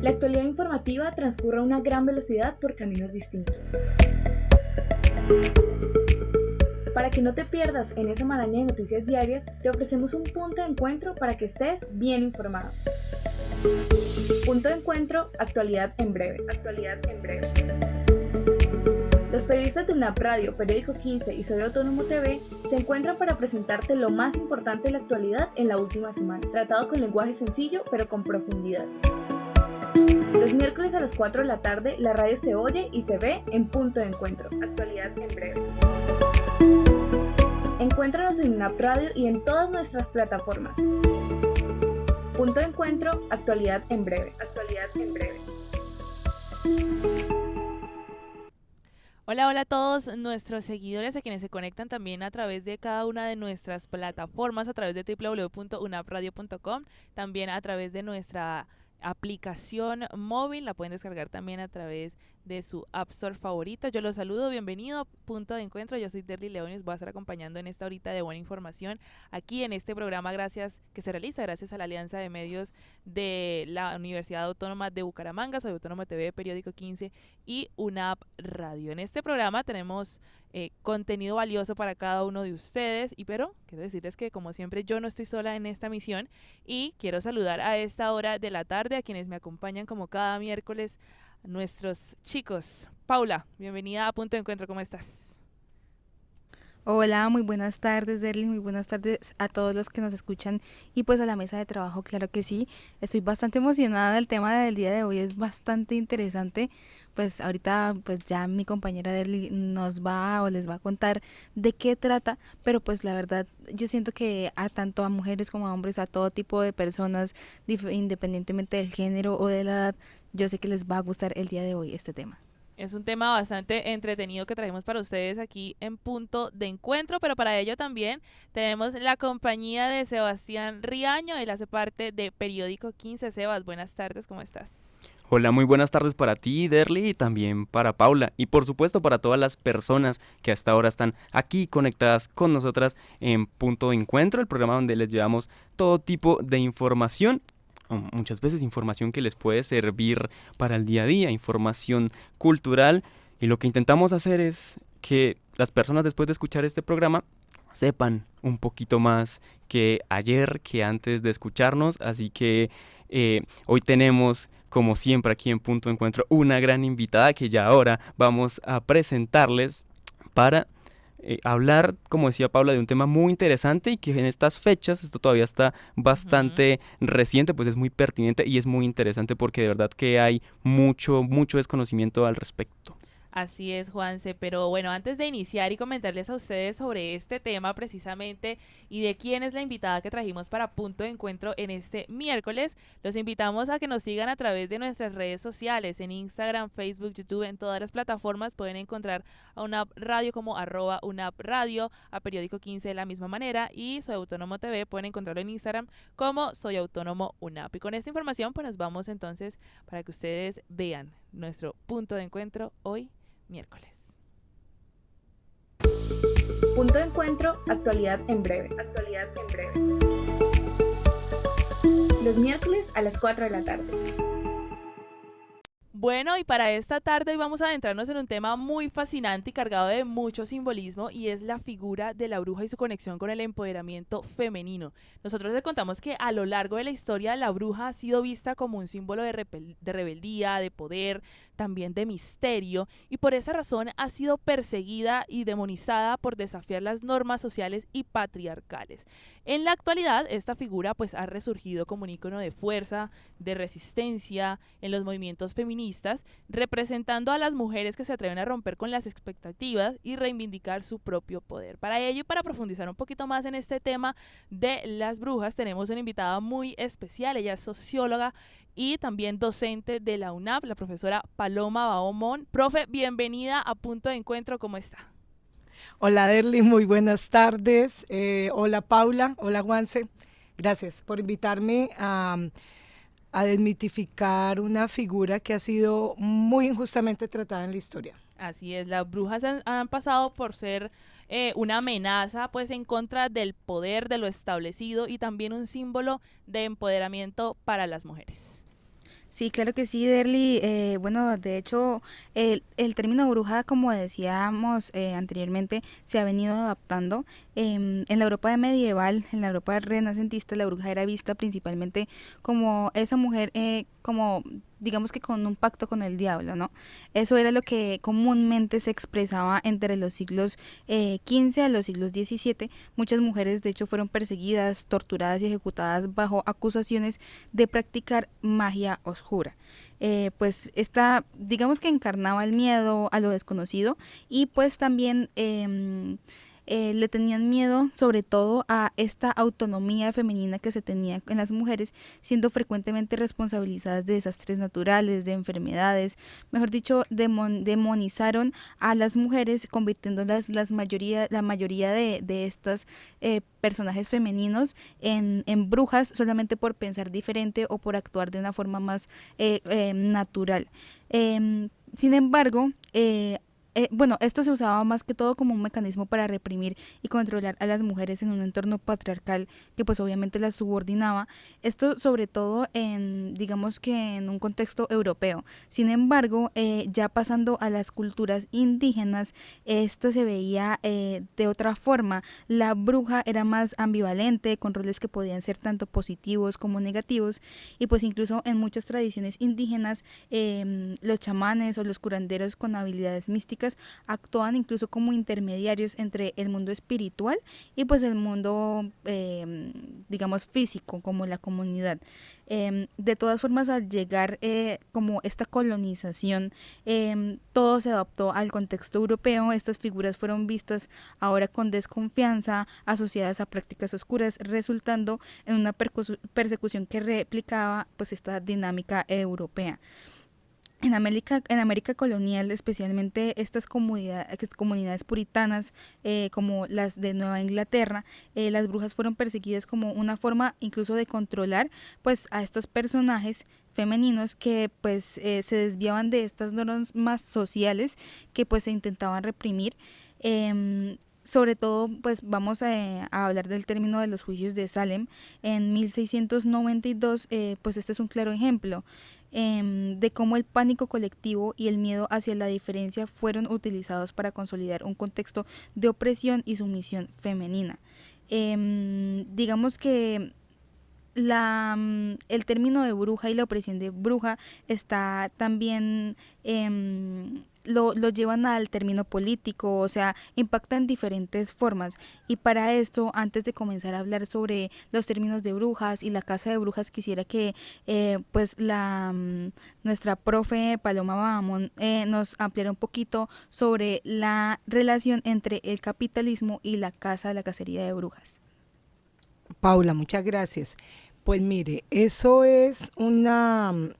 La actualidad informativa transcurre a una gran velocidad por caminos distintos. Para que no te pierdas en esa maraña de noticias diarias, te ofrecemos un punto de encuentro para que estés bien informado. Punto de encuentro, actualidad en breve. Los periodistas de UNAP Radio, Periódico 15 y Soy Autónomo TV se encuentran para presentarte lo más importante de la actualidad en la última semana, tratado con lenguaje sencillo pero con profundidad. Los miércoles a las 4 de la tarde, la radio se oye y se ve en Punto de Encuentro, actualidad en breve. Encuéntranos en UNAP Radio y en todas nuestras plataformas. Punto de Encuentro, actualidad en breve. Hola a todos nuestros seguidores, a quienes se conectan también a través de cada una de nuestras plataformas, a través de www.unapradio.com, también a través de nuestra aplicación móvil, la pueden descargar también a través de su App Store favorita. Yo los saludo, bienvenido a Punto de Encuentro, yo soy Derly Leones, voy a estar acompañando en esta horita de buena información aquí en este programa que se realiza gracias a la Alianza de Medios de la Universidad Autónoma de Bucaramanga, Soy Autónomo TV, Periódico 15 y UNAP Radio. En este programa tenemos contenido valioso para cada uno de ustedes, pero quiero decirles que como siempre yo no estoy sola en esta misión y quiero saludar a esta hora de la tarde a quienes me acompañan como cada miércoles, nuestros chicos. Paula, bienvenida a Punto de Encuentro, ¿cómo estás? Hola, muy buenas tardes, Derly, muy buenas tardes a todos los que nos escuchan y pues a la mesa de trabajo, claro que sí. Estoy bastante emocionada, el tema del día de hoy es bastante interesante. Pues ahorita pues ya mi compañera Derly les va a contar de qué trata, pero pues la verdad yo siento que a tanto a mujeres como a hombres, a todo tipo de personas, independientemente del género o de la edad, yo sé que les va a gustar el día de hoy este tema. Es un tema bastante entretenido que trajimos para ustedes aquí en Punto de Encuentro, pero para ello también tenemos la compañía de Sebastián Riaño, él hace parte de Periódico 15. Sebas, buenas tardes, ¿cómo estás? Hola, muy buenas tardes para ti, Derly, y también para Paula, y por supuesto para todas las personas que hasta ahora están aquí conectadas con nosotras en Punto de Encuentro, el programa donde les llevamos todo tipo de información, muchas veces información que les puede servir para el día a día, información cultural, y lo que intentamos hacer es que las personas después de escuchar este programa sepan un poquito más que ayer, que antes de escucharnos, así que hoy tenemos, como siempre aquí en Punto de Encuentro, una gran invitada que ya ahora vamos a presentarles para hablar, como decía Paula, de un tema muy interesante y que en estas fechas, esto todavía está bastante reciente, pues es muy pertinente y es muy interesante porque de verdad que hay mucho desconocimiento al respecto. Así es, Juanse, pero bueno, antes de iniciar y comentarles a ustedes sobre este tema precisamente y de quién es la invitada que trajimos para Punto de Encuentro en este miércoles, los invitamos a que nos sigan a través de nuestras redes sociales, en Instagram, Facebook, YouTube, en todas las plataformas pueden encontrar a UNAP Radio como @UNAP Radio, a Periódico 15 de la misma manera y Soy Autónomo TV pueden encontrarlo en Instagram como Soy Autónomo UNAP. Y con esta información pues nos vamos entonces para que ustedes vean nuestro Punto de Encuentro hoy miércoles. Punto de Encuentro, actualidad en breve. Los miércoles a las 4 de la tarde. Bueno, y para esta tarde hoy vamos a adentrarnos en un tema muy fascinante y cargado de mucho simbolismo y es la figura de la bruja y su conexión con el empoderamiento femenino. Nosotros les contamos que a lo largo de la historia la bruja ha sido vista como un símbolo de rebeldía, de poder, también de misterio y por esa razón ha sido perseguida y demonizada por desafiar las normas sociales y patriarcales. En la actualidad esta figura pues ha resurgido como un ícono de fuerza, de resistencia en los movimientos feministas, representando a las mujeres que se atreven a romper con las expectativas y reivindicar su propio poder. Para ello y para profundizar un poquito más en este tema de las brujas, tenemos una invitada muy especial. Ella es socióloga y también docente de la UNAP, la profesora Paloma Bahamonde. Profe, bienvenida a Punto de Encuentro, ¿cómo está? Hola Derly, muy buenas tardes. Hola Paula, hola Juanse. Gracias por invitarme a desmitificar una figura que ha sido muy injustamente tratada en la historia. Así es, las brujas han pasado por ser una amenaza pues en contra del poder, de lo establecido y también un símbolo de empoderamiento para las mujeres. Sí, claro que sí, Derly. Bueno, de hecho, el término bruja, como decíamos anteriormente, se ha venido adaptando. En la Europa medieval, en la Europa renacentista, la bruja era vista principalmente como esa mujer, como digamos que con un pacto con el diablo, ¿no? Eso era lo que comúnmente se expresaba entre los siglos XV a los siglos XVII. Muchas mujeres, de hecho, fueron perseguidas, torturadas y ejecutadas bajo acusaciones de practicar magia oscura. Pues esta, digamos que encarnaba el miedo a lo desconocido y pues también le tenían miedo sobre todo a esta autonomía femenina que se tenía en las mujeres, siendo frecuentemente responsabilizadas de desastres naturales, de enfermedades, mejor dicho, demonizaron a las mujeres, convirtiéndolas la mayoría de estas personajes femeninos en brujas solamente por pensar diferente o por actuar de una forma más natural. Sin embargo, bueno, esto se usaba más que todo como un mecanismo para reprimir y controlar a las mujeres en un entorno patriarcal que pues obviamente las subordinaba. Esto sobre todo en, digamos que en un contexto europeo. Sin embargo, ya pasando a las culturas indígenas, esto se veía de otra forma. La bruja era más ambivalente, con roles que podían ser tanto positivos como negativos, y pues incluso en muchas tradiciones indígenas, los chamanes o los curanderos con habilidades místicas actuaban incluso como intermediarios entre el mundo espiritual y pues el mundo digamos físico, como la comunidad. De todas formas, al llegar como esta colonización, todo se adaptó al contexto europeo. Estas figuras fueron vistas ahora con desconfianza, asociadas a prácticas oscuras, resultando en una persecución que replicaba pues esta dinámica europea. En América colonial, especialmente estas comunidades puritanas, como las de Nueva Inglaterra, las brujas fueron perseguidas como una forma incluso de controlar pues a estos personajes femeninos que pues se desviaban de estas normas sociales que pues se intentaban reprimir. Sobre todo, pues vamos a hablar del término de los juicios de Salem en 1692, pues este es un claro ejemplo de cómo el pánico colectivo y el miedo hacia la diferencia fueron utilizados para consolidar un contexto de opresión y sumisión femenina. Digamos que el término de bruja y la opresión de bruja está también lo llevan al término político, o sea, impacta en diferentes formas. Y para esto, antes de comenzar a hablar sobre los términos de brujas y la casa de brujas, quisiera que pues nuestra profe Paloma Bahamón nos ampliara un poquito sobre la relación entre el capitalismo y la cacería de brujas. Paula, muchas gracias. Pues mire, eso es una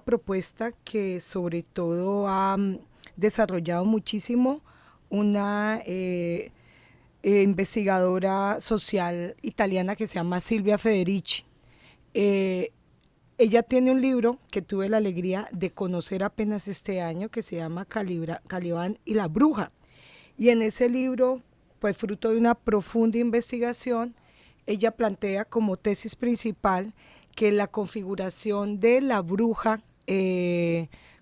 propuesta que sobre todo ha desarrollado muchísimo una investigadora social italiana que se llama Silvia Federici. Ella tiene un libro que tuve la alegría de conocer apenas este año que se llama Caliban y la bruja. Y en ese libro, pues fruto de una profunda investigación, ella plantea como tesis principal que la configuración de la bruja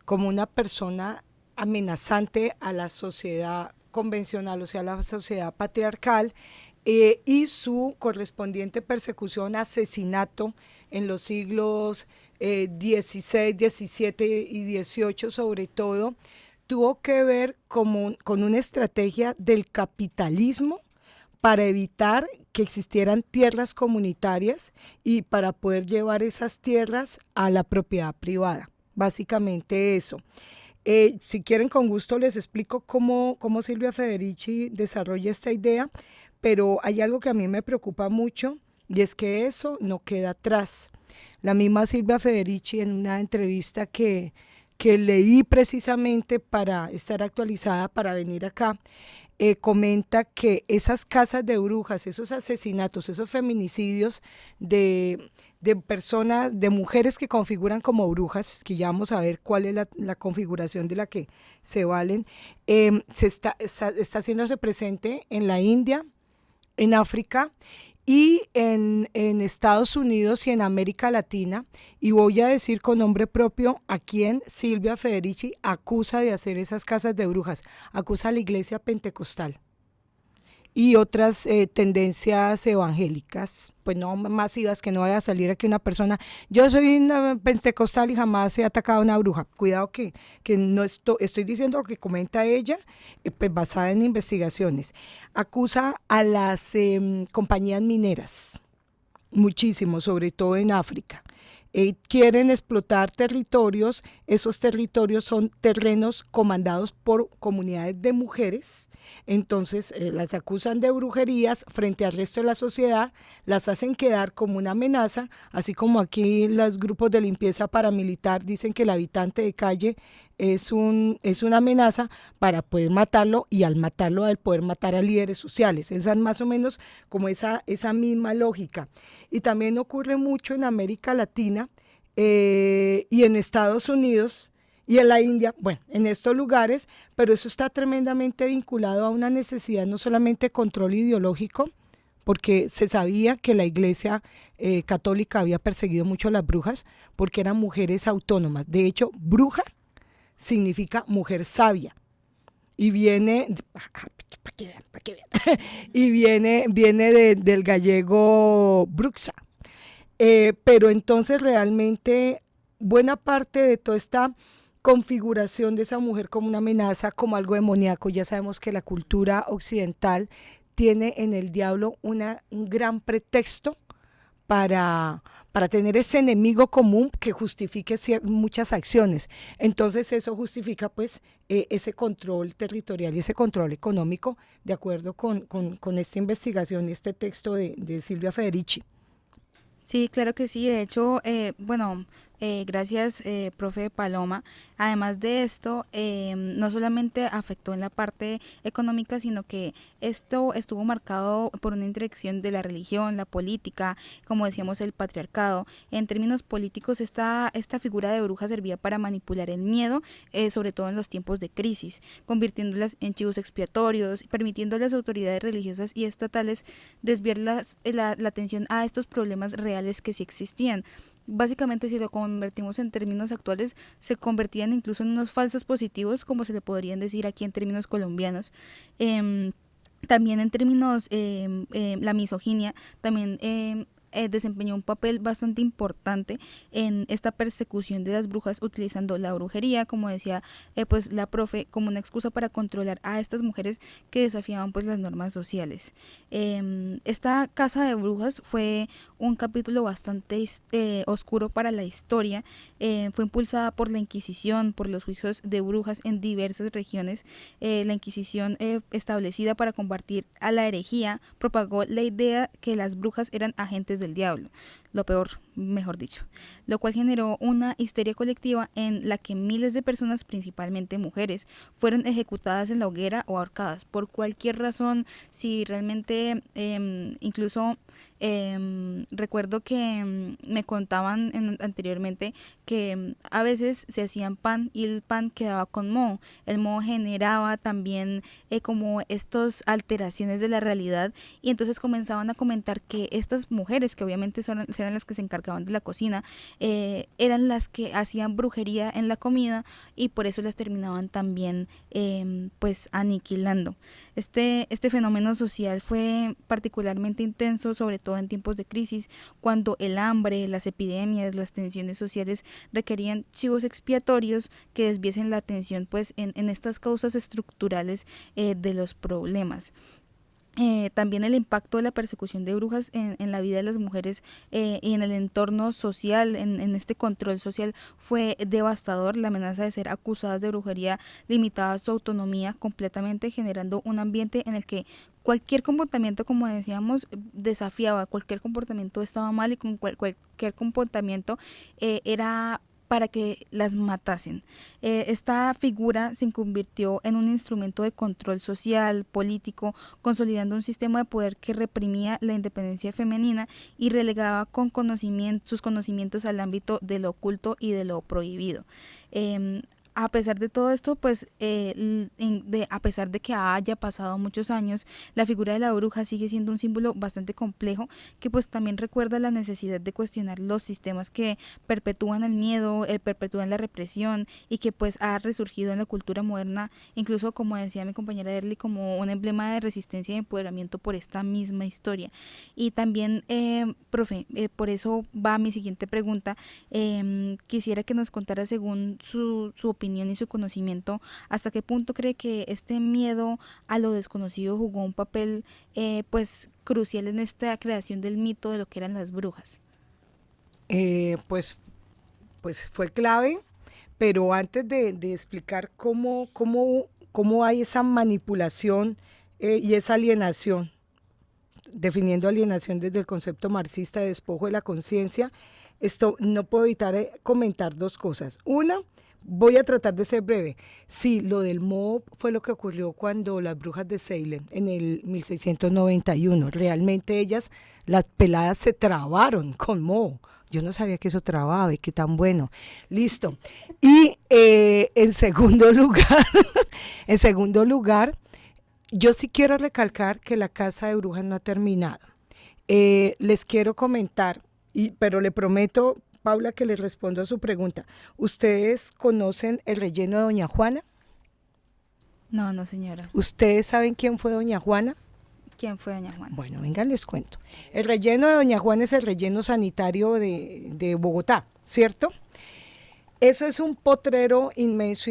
como una persona amenazante a la sociedad convencional, o sea, a la sociedad patriarcal, y su correspondiente persecución, asesinato en los siglos XVI, XVII y XVIII sobre todo, tuvo que ver con una estrategia del capitalismo para evitar que existieran tierras comunitarias y para poder llevar esas tierras a la propiedad privada. Básicamente eso. Si quieren, con gusto les explico cómo Silvia Federici desarrolla esta idea, pero hay algo que a mí me preocupa mucho y es que eso no queda atrás. La misma Silvia Federici, en una entrevista que leí precisamente para estar actualizada, para venir acá, comenta que esas casas de brujas, esos asesinatos, esos feminicidios de personas, de mujeres que configuran como brujas, que ya vamos a ver cuál es la configuración de la que se valen, está haciéndose presente en la India, en África, y en Estados Unidos y en América Latina, y voy a decir con nombre propio a quien Silvia Federici acusa de hacer esas casas de brujas, acusa a la iglesia pentecostal y otras tendencias evangélicas, pues no masivas, que no vaya a salir aquí una persona, yo soy una pentecostal y jamás he atacado a una bruja. Cuidado que no estoy diciendo lo que comenta ella, pues basada en investigaciones. Acusa a las compañías mineras, muchísimo, sobre todo en África. Quieren explotar territorios, esos territorios son terrenos comandados por comunidades de mujeres, entonces las acusan de brujerías frente al resto de la sociedad, las hacen quedar como una amenaza, así como aquí los grupos de limpieza paramilitar dicen que el habitante de calle es una amenaza para poder matarlo, y al matarlo, al poder matar a líderes sociales. Esa es más o menos como esa misma lógica. Y también ocurre mucho en América Latina y en Estados Unidos y en la India, bueno, en estos lugares, pero eso está tremendamente vinculado a una necesidad no solamente de control ideológico, porque se sabía que la iglesia católica había perseguido mucho a las brujas porque eran mujeres autónomas. De hecho, bruja significa mujer sabia, y viene, para que vean, y viene del gallego bruxa, pero entonces realmente buena parte de toda esta configuración de esa mujer como una amenaza, como algo demoníaco, ya sabemos que la cultura occidental tiene en el diablo un gran pretexto para tener ese enemigo común que justifique muchas acciones. Entonces eso justifica pues ese control territorial y ese control económico, de acuerdo con esta investigación y este texto de Silvia Federici. Sí, claro que sí. De hecho, gracias, profe Paloma. Además de esto, no solamente afectó en la parte económica, sino que esto estuvo marcado por una interacción de la religión, la política, como decíamos, el patriarcado. En términos políticos, esta figura de bruja servía para manipular el miedo, sobre todo en los tiempos de crisis, convirtiéndolas en chivos expiatorios, permitiendo a las autoridades religiosas y estatales desviar la atención a estos problemas reales que sí existían. Básicamente, si lo convertimos en términos actuales, se convertían incluso en unos falsos positivos, como se le podrían decir aquí en términos colombianos. También en términos, la misoginia, también desempeñó un papel bastante importante en esta persecución de las brujas, utilizando la brujería, como decía pues la profe, como una excusa para controlar a estas mujeres que desafiaban pues las normas sociales. Esta casa de brujas fue un capítulo bastante oscuro para la historia. Fue impulsada por la Inquisición, por los juicios de brujas en diversas regiones. La Inquisición, establecida para combatir a la herejía, propagó la idea que las brujas eran agentes del diablo, lo peor, mejor dicho, lo cual generó una histeria colectiva en la que miles de personas, principalmente mujeres, fueron ejecutadas en la hoguera o ahorcadas por cualquier razón. Si realmente incluso recuerdo que me contaban anteriormente que a veces se hacían pan y el pan quedaba con moho. El moho generaba también como estas alteraciones de la realidad, y entonces comenzaban a comentar que estas mujeres, que obviamente eran las que se encargaban de la cocina, eran las que hacían brujería en la comida, y por eso las terminaban también pues aniquilando. Este fenómeno social fue particularmente intenso, sobre todo en tiempos de crisis, cuando el hambre, las epidemias, las tensiones sociales requerían chivos expiatorios que desviesen la atención pues en estas causas estructurales de los problemas. También el impacto de la persecución de brujas en la vida de las mujeres y en el entorno social, en este control social, fue devastador. La amenaza de ser acusadas de brujería limitaba su autonomía completamente, generando un ambiente en el que cualquier comportamiento, como decíamos, desafiaba, cualquier comportamiento estaba mal, y con cualquier comportamiento era para que las matasen. Esta figura se convirtió en un instrumento de control social, político, consolidando un sistema de poder que reprimía la independencia femenina y relegaba sus conocimientos al ámbito de lo oculto y de lo prohibido. a pesar de todo esto, pues a pesar de que haya pasado muchos años, la figura de la bruja sigue siendo un símbolo bastante complejo que pues también recuerda la necesidad de cuestionar los sistemas que perpetúan el miedo, perpetúan la represión y que pues ha resurgido en la cultura moderna, incluso como decía mi compañera Derly, como un emblema de resistencia y empoderamiento por esta misma historia. Y también, profe, por eso va mi siguiente pregunta. Quisiera que nos contara, según su opinión y su conocimiento, hasta qué punto cree que este miedo a lo desconocido jugó un papel pues crucial en esta creación del mito de lo que eran las brujas. Pues fue clave, pero antes de explicar cómo hay esa manipulación y esa alienación, definiendo alienación desde el concepto marxista de despojo de la conciencia, esto no puedo evitar comentar dos cosas. Una, voy a tratar de ser breve. Sí, lo del moho fue lo que ocurrió cuando las brujas de Salem en el 1691. Realmente ellas, las peladas, se trabaron con moho. Yo no sabía que eso trababa y qué tan bueno. Listo. Y en segundo lugar, yo sí quiero recalcar que la casa de brujas no ha terminado. Les quiero comentar, pero le prometo, Paula, que les respondo a su pregunta. ¿Ustedes conocen el relleno de Doña Juana? No, señora. ¿Ustedes saben quién fue Doña Juana? ¿Quién fue Doña Juana? Bueno, vengan, les cuento. El relleno de Doña Juana es el relleno sanitario de Bogotá, ¿cierto? Eso es un potrero inmenso.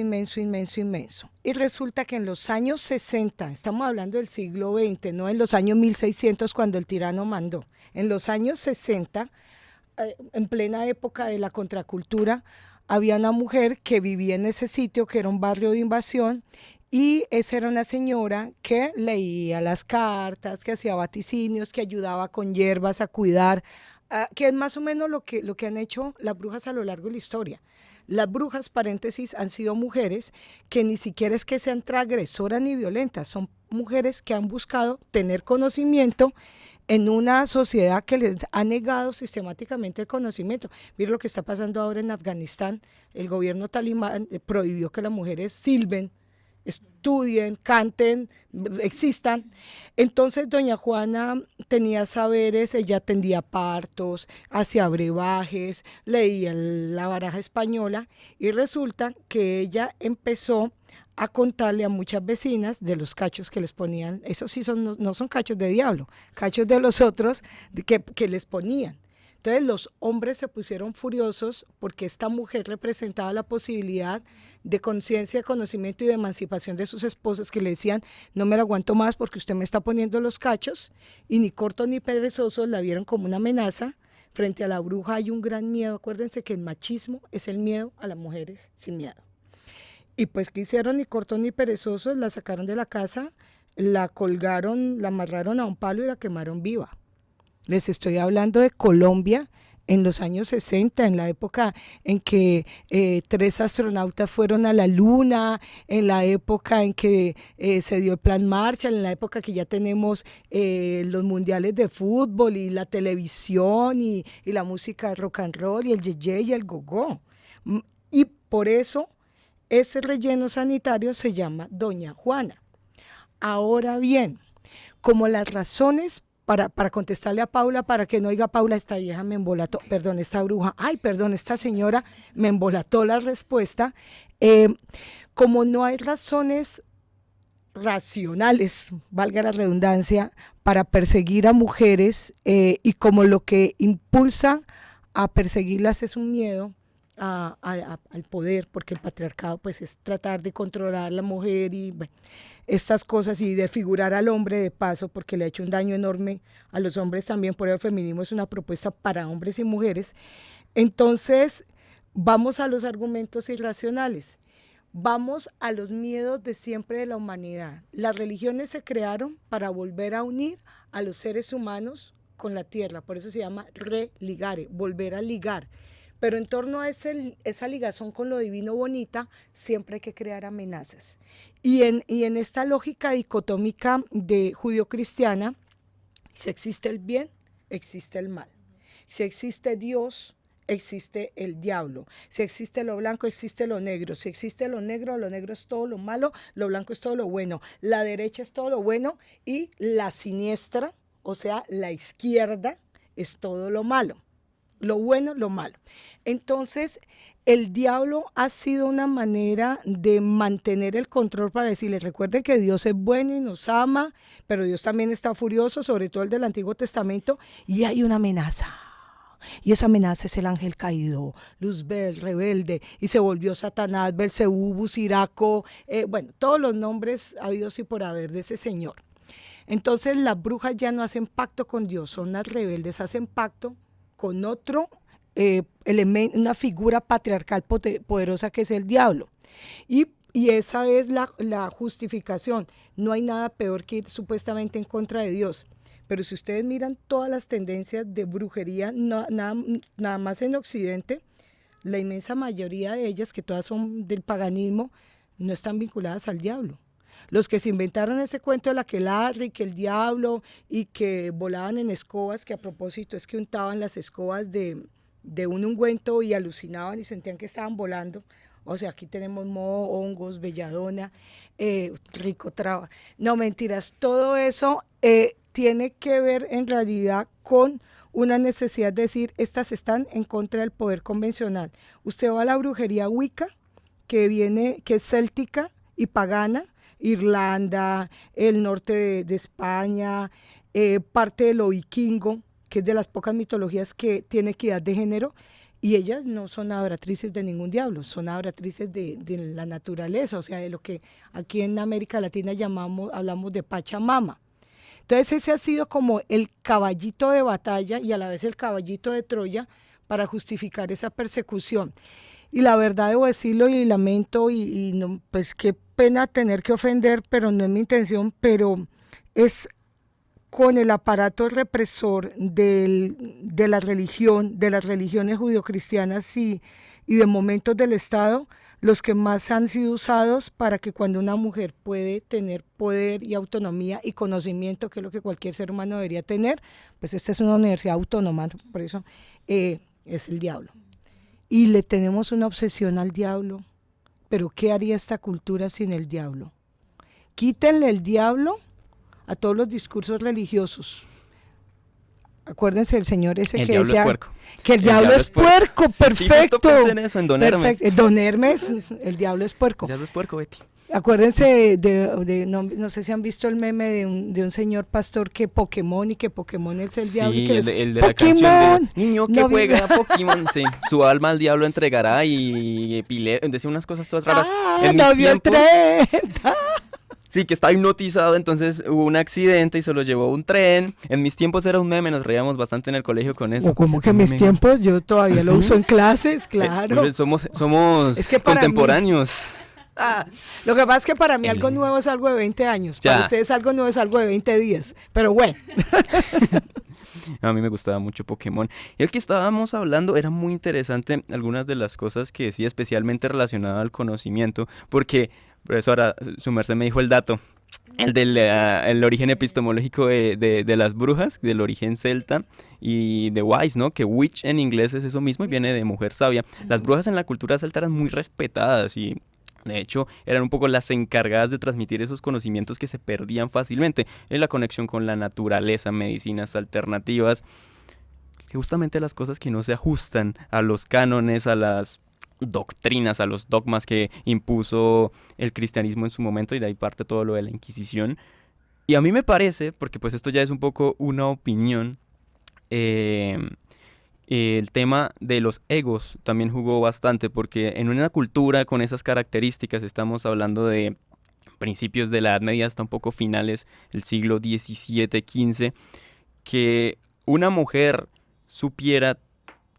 Y resulta que en los años 60, estamos hablando del siglo XX, no en los años 1600 cuando el tirano mandó, en los años 60, en plena época de la contracultura, había una mujer que vivía en ese sitio, que era un barrio de invasión, y esa era una señora que leía las cartas, que hacía vaticinios, que ayudaba con hierbas a cuidar, que es más o menos lo que han hecho las brujas a lo largo de la historia. Las brujas, paréntesis, han sido mujeres que ni siquiera es que sean transgresoras ni violentas, son mujeres que han buscado tener conocimiento en una sociedad que les ha negado sistemáticamente el conocimiento. Miren lo que está pasando ahora en Afganistán. El gobierno talibán prohibió que las mujeres silben, estudien, canten, existan. Entonces doña Juana tenía saberes, ella atendía partos, hacía brebajes, leía la baraja española, y resulta que ella empezó a contarle a muchas vecinas de los cachos que les ponían. Esos sí no son cachos de diablo, cachos de los otros que les ponían. Entonces los hombres se pusieron furiosos porque esta mujer representaba la posibilidad de conciencia, de conocimiento y de emancipación de sus esposas, que le decían: no me lo aguanto más porque usted me está poniendo los cachos. Y ni cortos ni perezosos la vieron como una amenaza. Frente a la bruja hay un gran miedo. Acuérdense que el machismo es el miedo a las mujeres sin miedo. Y pues, ¿qué hicieron? Ni cortos ni perezosos, la sacaron de la casa, la colgaron, la amarraron a un palo y la quemaron viva. Les estoy hablando de Colombia en los años 60, en la época en que 3 astronautas fueron a la luna, en la época en que se dio el plan Marshall, en la época que ya tenemos los mundiales de fútbol y la televisión y la música rock and roll y el yeye y el go-go. Y por eso ese relleno sanitario se llama Doña Juana. Ahora bien, como las razones para contestarle a Paula, para que no diga: Paula, esta vieja me embolató, perdón, esta bruja, esta señora me embolató la respuesta. Como no hay razones racionales, valga la redundancia, para perseguir a mujeres, y como lo que impulsa a perseguirlas es un miedo al poder, porque el patriarcado pues es tratar de controlar a la mujer y bueno, estas cosas, y de figurar al hombre de paso, porque le ha hecho un daño enorme a los hombres también. Por el feminismo es una propuesta para hombres y mujeres. Entonces vamos a los argumentos irracionales, vamos a los miedos de siempre de la humanidad. Las religiones se crearon para volver a unir a los seres humanos con la tierra, por eso se llama religare, volver a ligar. Pero en torno a esa ligazón con lo divino bonita, siempre hay que crear amenazas. Y en esta lógica dicotómica de judío-cristiana, si existe el bien, existe el mal. Si existe Dios, existe el diablo. Si existe lo blanco, existe lo negro. Si existe lo negro es todo lo malo, lo blanco es todo lo bueno. La derecha es todo lo bueno y la siniestra, o sea, la izquierda, es todo lo malo. Lo bueno, lo malo. Entonces, el diablo ha sido una manera de mantener el control para decirles, recuerden que Dios es bueno y nos ama, pero Dios también está furioso, sobre todo el del Antiguo Testamento, y hay una amenaza. Y esa amenaza es el ángel caído, Luzbel, rebelde, y se volvió Satanás, Belzebú, Siraco, bueno, todos los nombres habidos y por haber de ese señor. Entonces las brujas ya no hacen pacto con Dios, son las rebeldes, hacen pacto con otro elemento, una figura patriarcal poderosa que es el diablo. Y esa es la justificación. No hay nada peor que ir supuestamente en contra de Dios. Pero si ustedes miran todas las tendencias de brujería, nada más en Occidente, la inmensa mayoría de ellas, que todas son del paganismo, no están vinculadas al diablo. Los que se inventaron ese cuento de la aquelarre, que el diablo, y que volaban en escobas, que a propósito es que untaban las escobas de un ungüento y alucinaban y sentían que estaban volando. O sea, aquí tenemos moho, hongos, belladona, ricotrava. No, mentiras, todo eso tiene que ver en realidad con una necesidad de decir, estas están en contra del poder convencional. Usted va a la brujería Wicca, que es céltica y pagana, Irlanda, el norte de España, parte de lo vikingo, que es de las pocas mitologías que tiene equidad de género, y ellas no son adoratrices de ningún diablo, son adoratrices de la naturaleza, o sea, de lo que aquí en América Latina hablamos de Pachamama. Entonces ese ha sido como el caballito de batalla y a la vez el caballito de Troya para justificar esa persecución. Y la verdad debo decirlo y lamento y no, pues qué pena tener que ofender, pero no es mi intención, pero es con el aparato represor de la religión, de las religiones judio-cristianas y de momentos del Estado, los que más han sido usados para que cuando una mujer puede tener poder y autonomía y conocimiento, que es lo que cualquier ser humano debería tener, pues esta es una universidad autónoma, por eso es el diablo. Y le tenemos una obsesión al diablo, pero ¿qué haría esta cultura sin el diablo? Quítenle el diablo a todos los discursos religiosos. Acuérdense del señor ese que decía que el diablo es puerco, perfecto. Sí, pensé en eso, en Don Hermes. Don Hermes, el diablo es puerco. El diablo es puerco, Betty. Acuérdense no sé si han visto el meme de un señor pastor que Pokémon es el diablo. Sí, y que el de la canción de niño que juega a Pokémon, sí. Su alma al diablo entregará y decía unas cosas todas raras. En mis tiempos, sí, que estaba hipnotizado, entonces hubo un accidente y se lo llevó un tren. En mis tiempos era un meme, nos reíamos bastante en el colegio con eso. O como que en mis tiempos, yo todavía lo uso en clases, claro. Somos es que contemporáneos. Lo que pasa es que para mí algo nuevo es algo de 20 años, para ustedes algo nuevo es algo de 20 días, pero bueno. A mí me gustaba mucho Pokémon. Y el que estábamos hablando era muy interesante, algunas de las cosas que decía, especialmente relacionado al conocimiento, porque, profesora, su merced me dijo el dato, el origen epistemológico de las brujas, del origen celta y de wise, ¿no? Que witch en inglés es eso mismo y viene de mujer sabia. Las brujas en la cultura celta eran muy respetadas y de hecho eran un poco las encargadas de transmitir esos conocimientos que se perdían fácilmente en la conexión con la naturaleza, medicinas alternativas, justamente las cosas que no se ajustan a los cánones, a las doctrinas, a los dogmas que impuso el cristianismo en su momento, y de ahí parte todo lo de la Inquisición. Y a mí me parece, porque pues esto ya es un poco una opinión, el tema de los egos también jugó bastante, porque en una cultura con esas características, estamos hablando de principios de la Edad Media hasta un poco finales del siglo XVII-XV, que una mujer supiera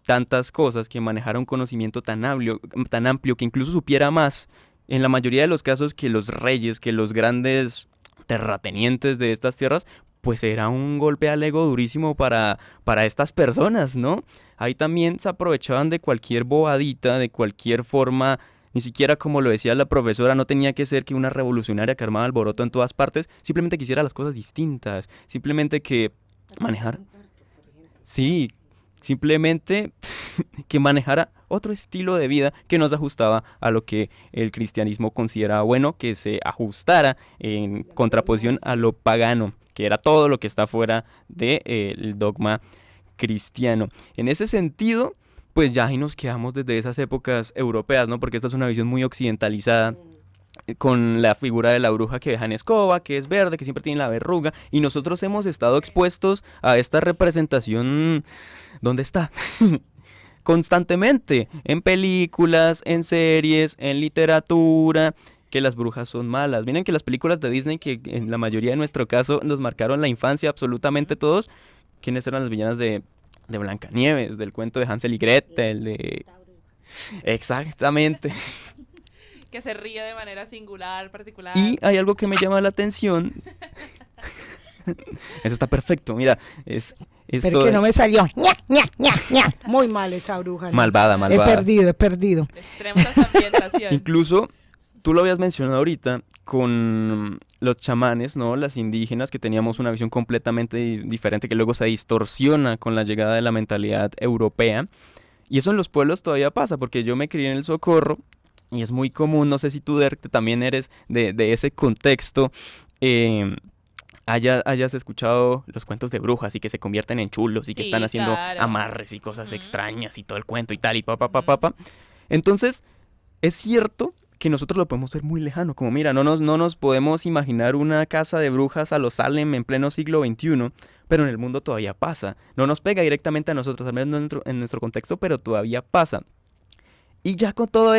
tantas cosas, que manejara un conocimiento tan amplio, que incluso supiera más, en la mayoría de los casos, que los reyes, que los grandes terratenientes de estas tierras, pues era un golpe al ego durísimo para estas personas, ¿no? Ahí también se aprovechaban de cualquier bobadita, de cualquier forma, ni siquiera como lo decía la profesora, no tenía que ser que una revolucionaria que armaba alboroto en todas partes, simplemente quisiera las cosas distintas, simplemente que manejar. Sí, simplemente que manejara otro estilo de vida que no se ajustaba a lo que el cristianismo consideraba bueno, que se ajustara en contraposición a lo pagano, que era todo lo que está fuera del dogma cristiano. En ese sentido, pues ya ahí nos quedamos desde esas épocas europeas, ¿no? Porque esta es una visión muy occidentalizada, con la figura de la bruja que viaja en escoba, que es verde, que siempre tiene la verruga, y nosotros hemos estado expuestos a esta representación, ¿dónde está? Constantemente, en películas, en series, en literatura, que las brujas son malas. Miren que las películas de Disney, que en la mayoría de nuestro caso nos marcaron la infancia absolutamente todos, ¿quiénes eran las villanas de Blancanieves, del cuento de Hansel y Gretel? Exactamente. Que se ríe de manera singular, particular. Y hay algo que me llama la atención. Eso está perfecto, mira, es Pero esto que no me salió. ¡Ña, ña, ña, ña! Muy mal esa bruja, ¿no? malvada. He perdido. Extremos de ambientación. Incluso tú lo habías mencionado ahorita con los chamanes, ¿no? Las indígenas, que teníamos una visión completamente diferente que luego se distorsiona con la llegada de la mentalidad europea. Y eso en los pueblos todavía pasa, porque yo me crié en el Socorro y es muy común, no sé si tú, Derek, también eres de ese contexto, hayas escuchado los cuentos de brujas y que se convierten en chulos y que Sí, están haciendo claro. amarres y cosas Ujú. extrañas y todo el cuento y tal y pa. Entonces, es cierto que nosotros lo podemos ver muy lejano, como mira, no nos podemos imaginar una casa de brujas a los Salem en pleno siglo XXI, pero en el mundo todavía pasa. No nos pega directamente a nosotros, al menos no en nuestro contexto, pero todavía pasa. Y ya con todo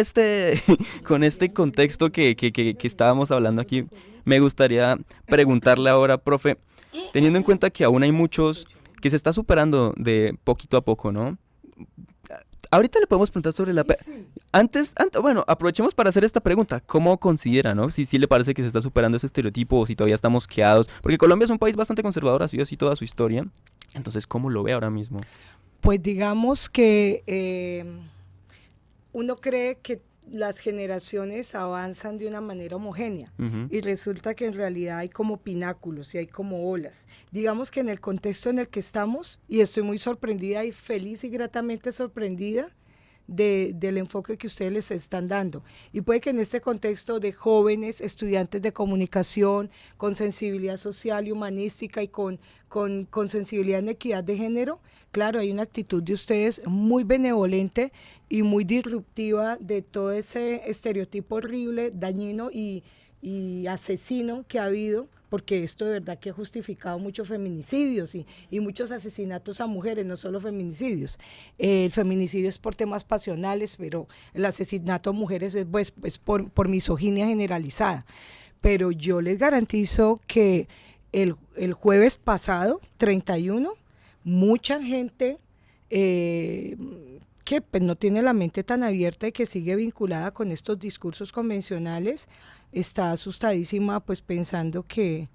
con este contexto que estábamos hablando aquí, me gustaría preguntarle ahora, profe, teniendo en cuenta que aún hay muchos que se está superando de poquito a poco, ¿no? Ahorita le podemos preguntar sobre la... Bueno, aprovechemos para hacer esta pregunta. ¿Cómo considera, no? Si le parece que se está superando ese estereotipo o si todavía estamos quedados. Porque Colombia es un país bastante conservador, ha sido así toda su historia. Entonces, ¿cómo lo ve ahora mismo? Pues digamos que uno cree que las generaciones avanzan de una manera homogénea Ujú. y resulta que en realidad hay como pináculos y hay como olas. Digamos que en el contexto en el que estamos, y estoy muy sorprendida y feliz y gratamente sorprendida del enfoque que ustedes les están dando. Y puede que en este contexto de jóvenes, estudiantes de comunicación, con sensibilidad social y humanística y con sensibilidad en equidad de género, claro, hay una actitud de ustedes muy benevolente y muy disruptiva de todo ese estereotipo horrible, dañino y asesino que ha habido, porque esto de verdad que ha justificado muchos feminicidios y muchos asesinatos a mujeres, no solo feminicidios. El feminicidio es por temas pasionales, pero el asesinato a mujeres es por misoginia generalizada. Pero yo les garantizo que el jueves pasado, 31, mucha gente que pues, no tiene la mente tan abierta y que sigue vinculada con estos discursos convencionales, está asustadísima pues pensando que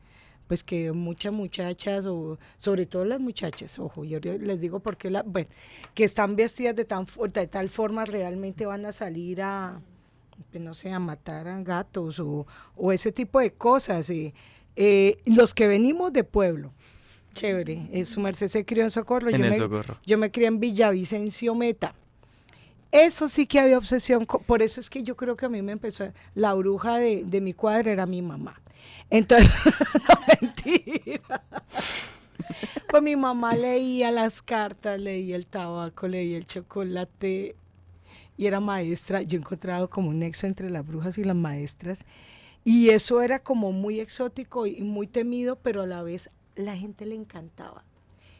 muchas muchachas, o sobre todo las muchachas, ojo, yo les digo porque que están vestidas de tal forma realmente van a salir a, pues, no sé, a matar a gatos o ese tipo de cosas. Los que venimos de pueblo, chévere, su merced se crió en Socorro, Socorro. yo me crié en Villavicencio Meta. Eso sí que había obsesión, por eso es que yo creo que a mí me empezó, la bruja de mi cuadra era mi mamá. Entonces, no, mentira. Pues mi mamá leía las cartas, leía el tabaco, leía el chocolate y era maestra. Yo he encontrado como un nexo entre las brujas y las maestras y eso era como muy exótico y muy temido, pero a la vez la gente le encantaba.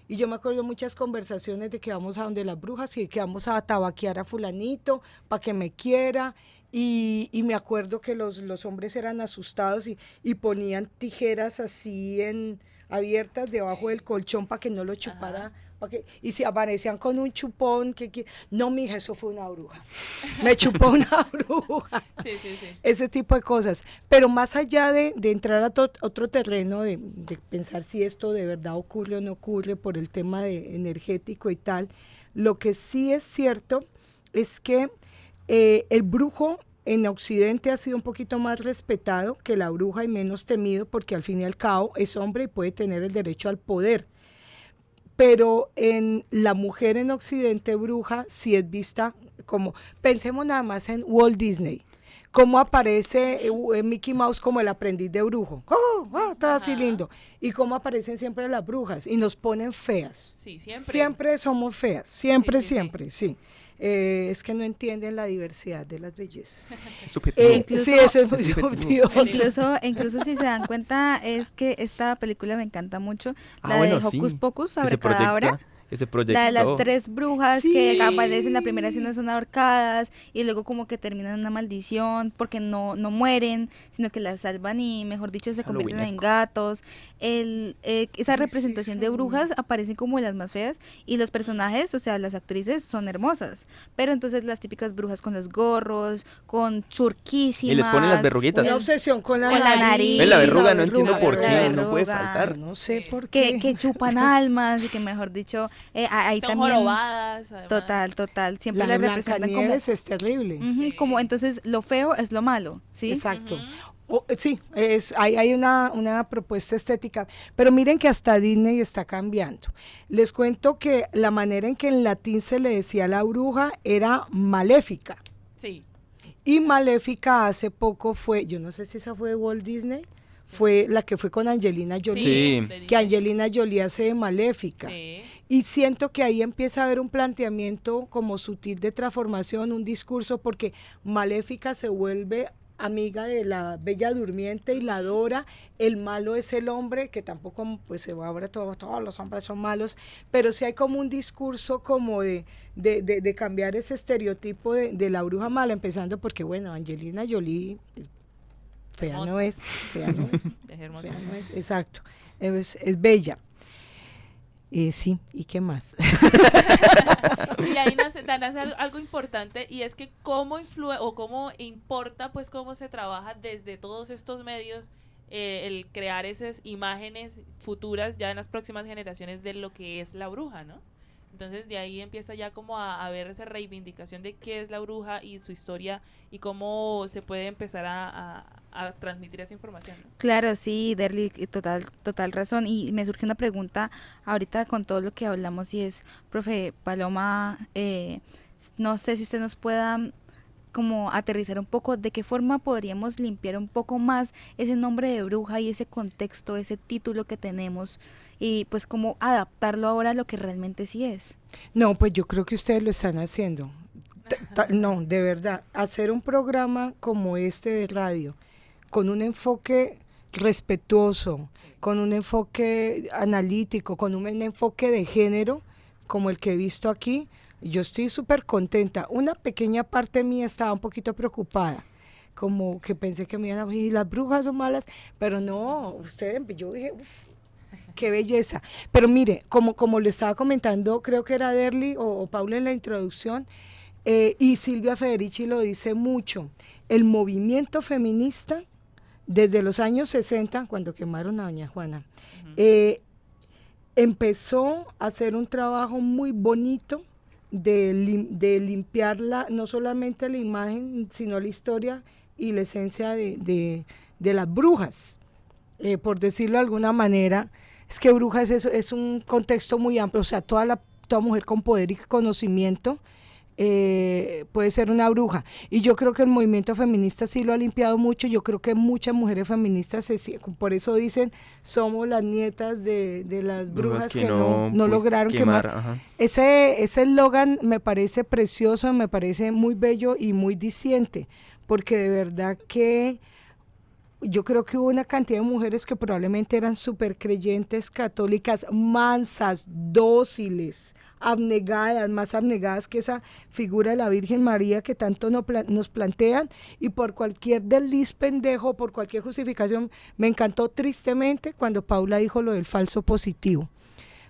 Y yo me acuerdo muchas conversaciones de que vamos a donde las brujas y que vamos a tabaquear a fulanito para que me quiera. Y me acuerdo que los hombres eran asustados y ponían tijeras así abiertas debajo del colchón para que no lo chupara. Y se aparecían con un chupón. No, mija, eso fue una bruja. Me chupó una bruja. Sí. Ese tipo de cosas. Pero más allá de entrar a otro terreno, de pensar si esto de verdad ocurre o no ocurre por el tema energético y tal, lo que sí es cierto es que el brujo en Occidente ha sido un poquito más respetado que la bruja y menos temido porque al fin y al cabo es hombre y puede tener el derecho al poder. pero en la mujer en Occidente bruja sí es vista como, pensemos nada más en Walt Disney, cómo aparece Mickey Mouse como el aprendiz de brujo, todo así lindo, y cómo aparecen siempre las brujas, y nos ponen feas. Sí, siempre. Siempre somos feas, siempre, Sí, sí, sí. siempre, sí. Es que no entienden la diversidad de las bellezas. Es subjetivo. Incluso- Sí, eso es muy Es subjetivo. Incluso si se dan cuenta, es que esta película me encanta mucho, la bueno, de sí. Hocus Pocus, Que se Abracadabra. que se proyectó. La de las 3 brujas que Sí. aparecen en la primera escena son ahorcadas y luego como que terminan en una maldición porque no mueren, sino que las salvan y mejor dicho se convierten en Halloweenesco. gatos. Esa representación de brujas aparecen como las más feas y los personajes, o sea, las actrices son hermosas, pero entonces las típicas brujas con los gorros, con churquísimas. Y les ponen las verruguitas. Una obsesión con la Con la nariz. Ve la verruga, no la entiendo verruga, por la qué, no puede verruga. faltar. No sé por que, qué. que chupan almas y que mejor dicho, ahí Son también... jorobadas, además. Total, siempre La las representan como... Blancanieves es terrible. Ujú, como entonces lo feo es lo malo, ¿sí? Exacto. Sí, hay una propuesta estética, pero miren que hasta Disney está cambiando. Les cuento que la manera en que en latín se le decía a la bruja era maléfica. Sí. Y Maléfica hace poco fue, yo no sé si esa fue de Walt Disney, fue la que fue con Angelina Jolie, Sí. de que Disney. Angelina Jolie hace de Maléfica. Sí. Y siento que ahí empieza a haber un planteamiento como sutil de transformación, un discurso, porque Maléfica se vuelve amiga de la Bella Durmiente y la adora. El malo es el hombre, que tampoco, pues se va ahora todos los hombres son malos, pero sí hay como un discurso como de cambiar ese estereotipo de la bruja mala, empezando porque, bueno, Angelina Jolie, fea Hermosa. no es, fea no es. Es hermosa. Fea no es, exacto, es bella. Sí, ¿y qué más? Y ahí nace algo importante, y es que cómo influye o cómo importa, pues cómo se trabaja desde todos estos medios el crear esas imágenes futuras ya en las próximas generaciones de lo que es la bruja, ¿no? Entonces de ahí empieza ya como a ver esa reivindicación de qué es la bruja y su historia y cómo se puede empezar a transmitir esa información, ¿no? Claro, sí, Derly, total razón. Y me surge una pregunta ahorita con todo lo que hablamos y es, profe Paloma, no sé si usted nos pueda como aterrizar un poco de qué forma podríamos limpiar un poco más ese nombre de bruja y ese contexto, ese título que tenemos y pues cómo adaptarlo ahora a lo que realmente sí es. No, pues yo creo que ustedes lo están haciendo. No, de verdad, hacer un programa como este de radio, con un enfoque respetuoso, con un enfoque analítico, con un enfoque de género, como el que he visto aquí, yo estoy súper contenta. Una pequeña parte mía estaba un poquito preocupada, como que pensé que me iban a decir, las brujas son malas, pero no, ustedes, yo dije, uff, qué belleza. Pero mire, como le estaba comentando, creo que era Derly o Paula en la introducción, y Silvia Federici lo dice mucho, el movimiento feminista desde los años 60, cuando quemaron a doña Juana, empezó a hacer un trabajo muy bonito de limpiar no solamente la imagen, sino la historia y la esencia de las brujas, por decirlo de alguna manera. Es que brujas es un contexto muy amplio, o sea, toda mujer con poder y conocimiento puede ser una bruja, y yo creo que el movimiento feminista sí lo ha limpiado mucho. Yo creo que muchas mujeres feministas por eso dicen somos las nietas de las brujas que no pues, lograron quemar. Ajá. Ese eslogan me parece precioso, me parece muy bello y muy diciente, porque de verdad que yo creo que hubo una cantidad de mujeres que probablemente eran súper creyentes, católicas, mansas, dóciles, abnegadas, más abnegadas que esa figura de la Virgen María que tanto nos plantean, y por cualquier desliz pendejo, por cualquier justificación. Me encantó tristemente cuando Paula dijo lo del falso positivo.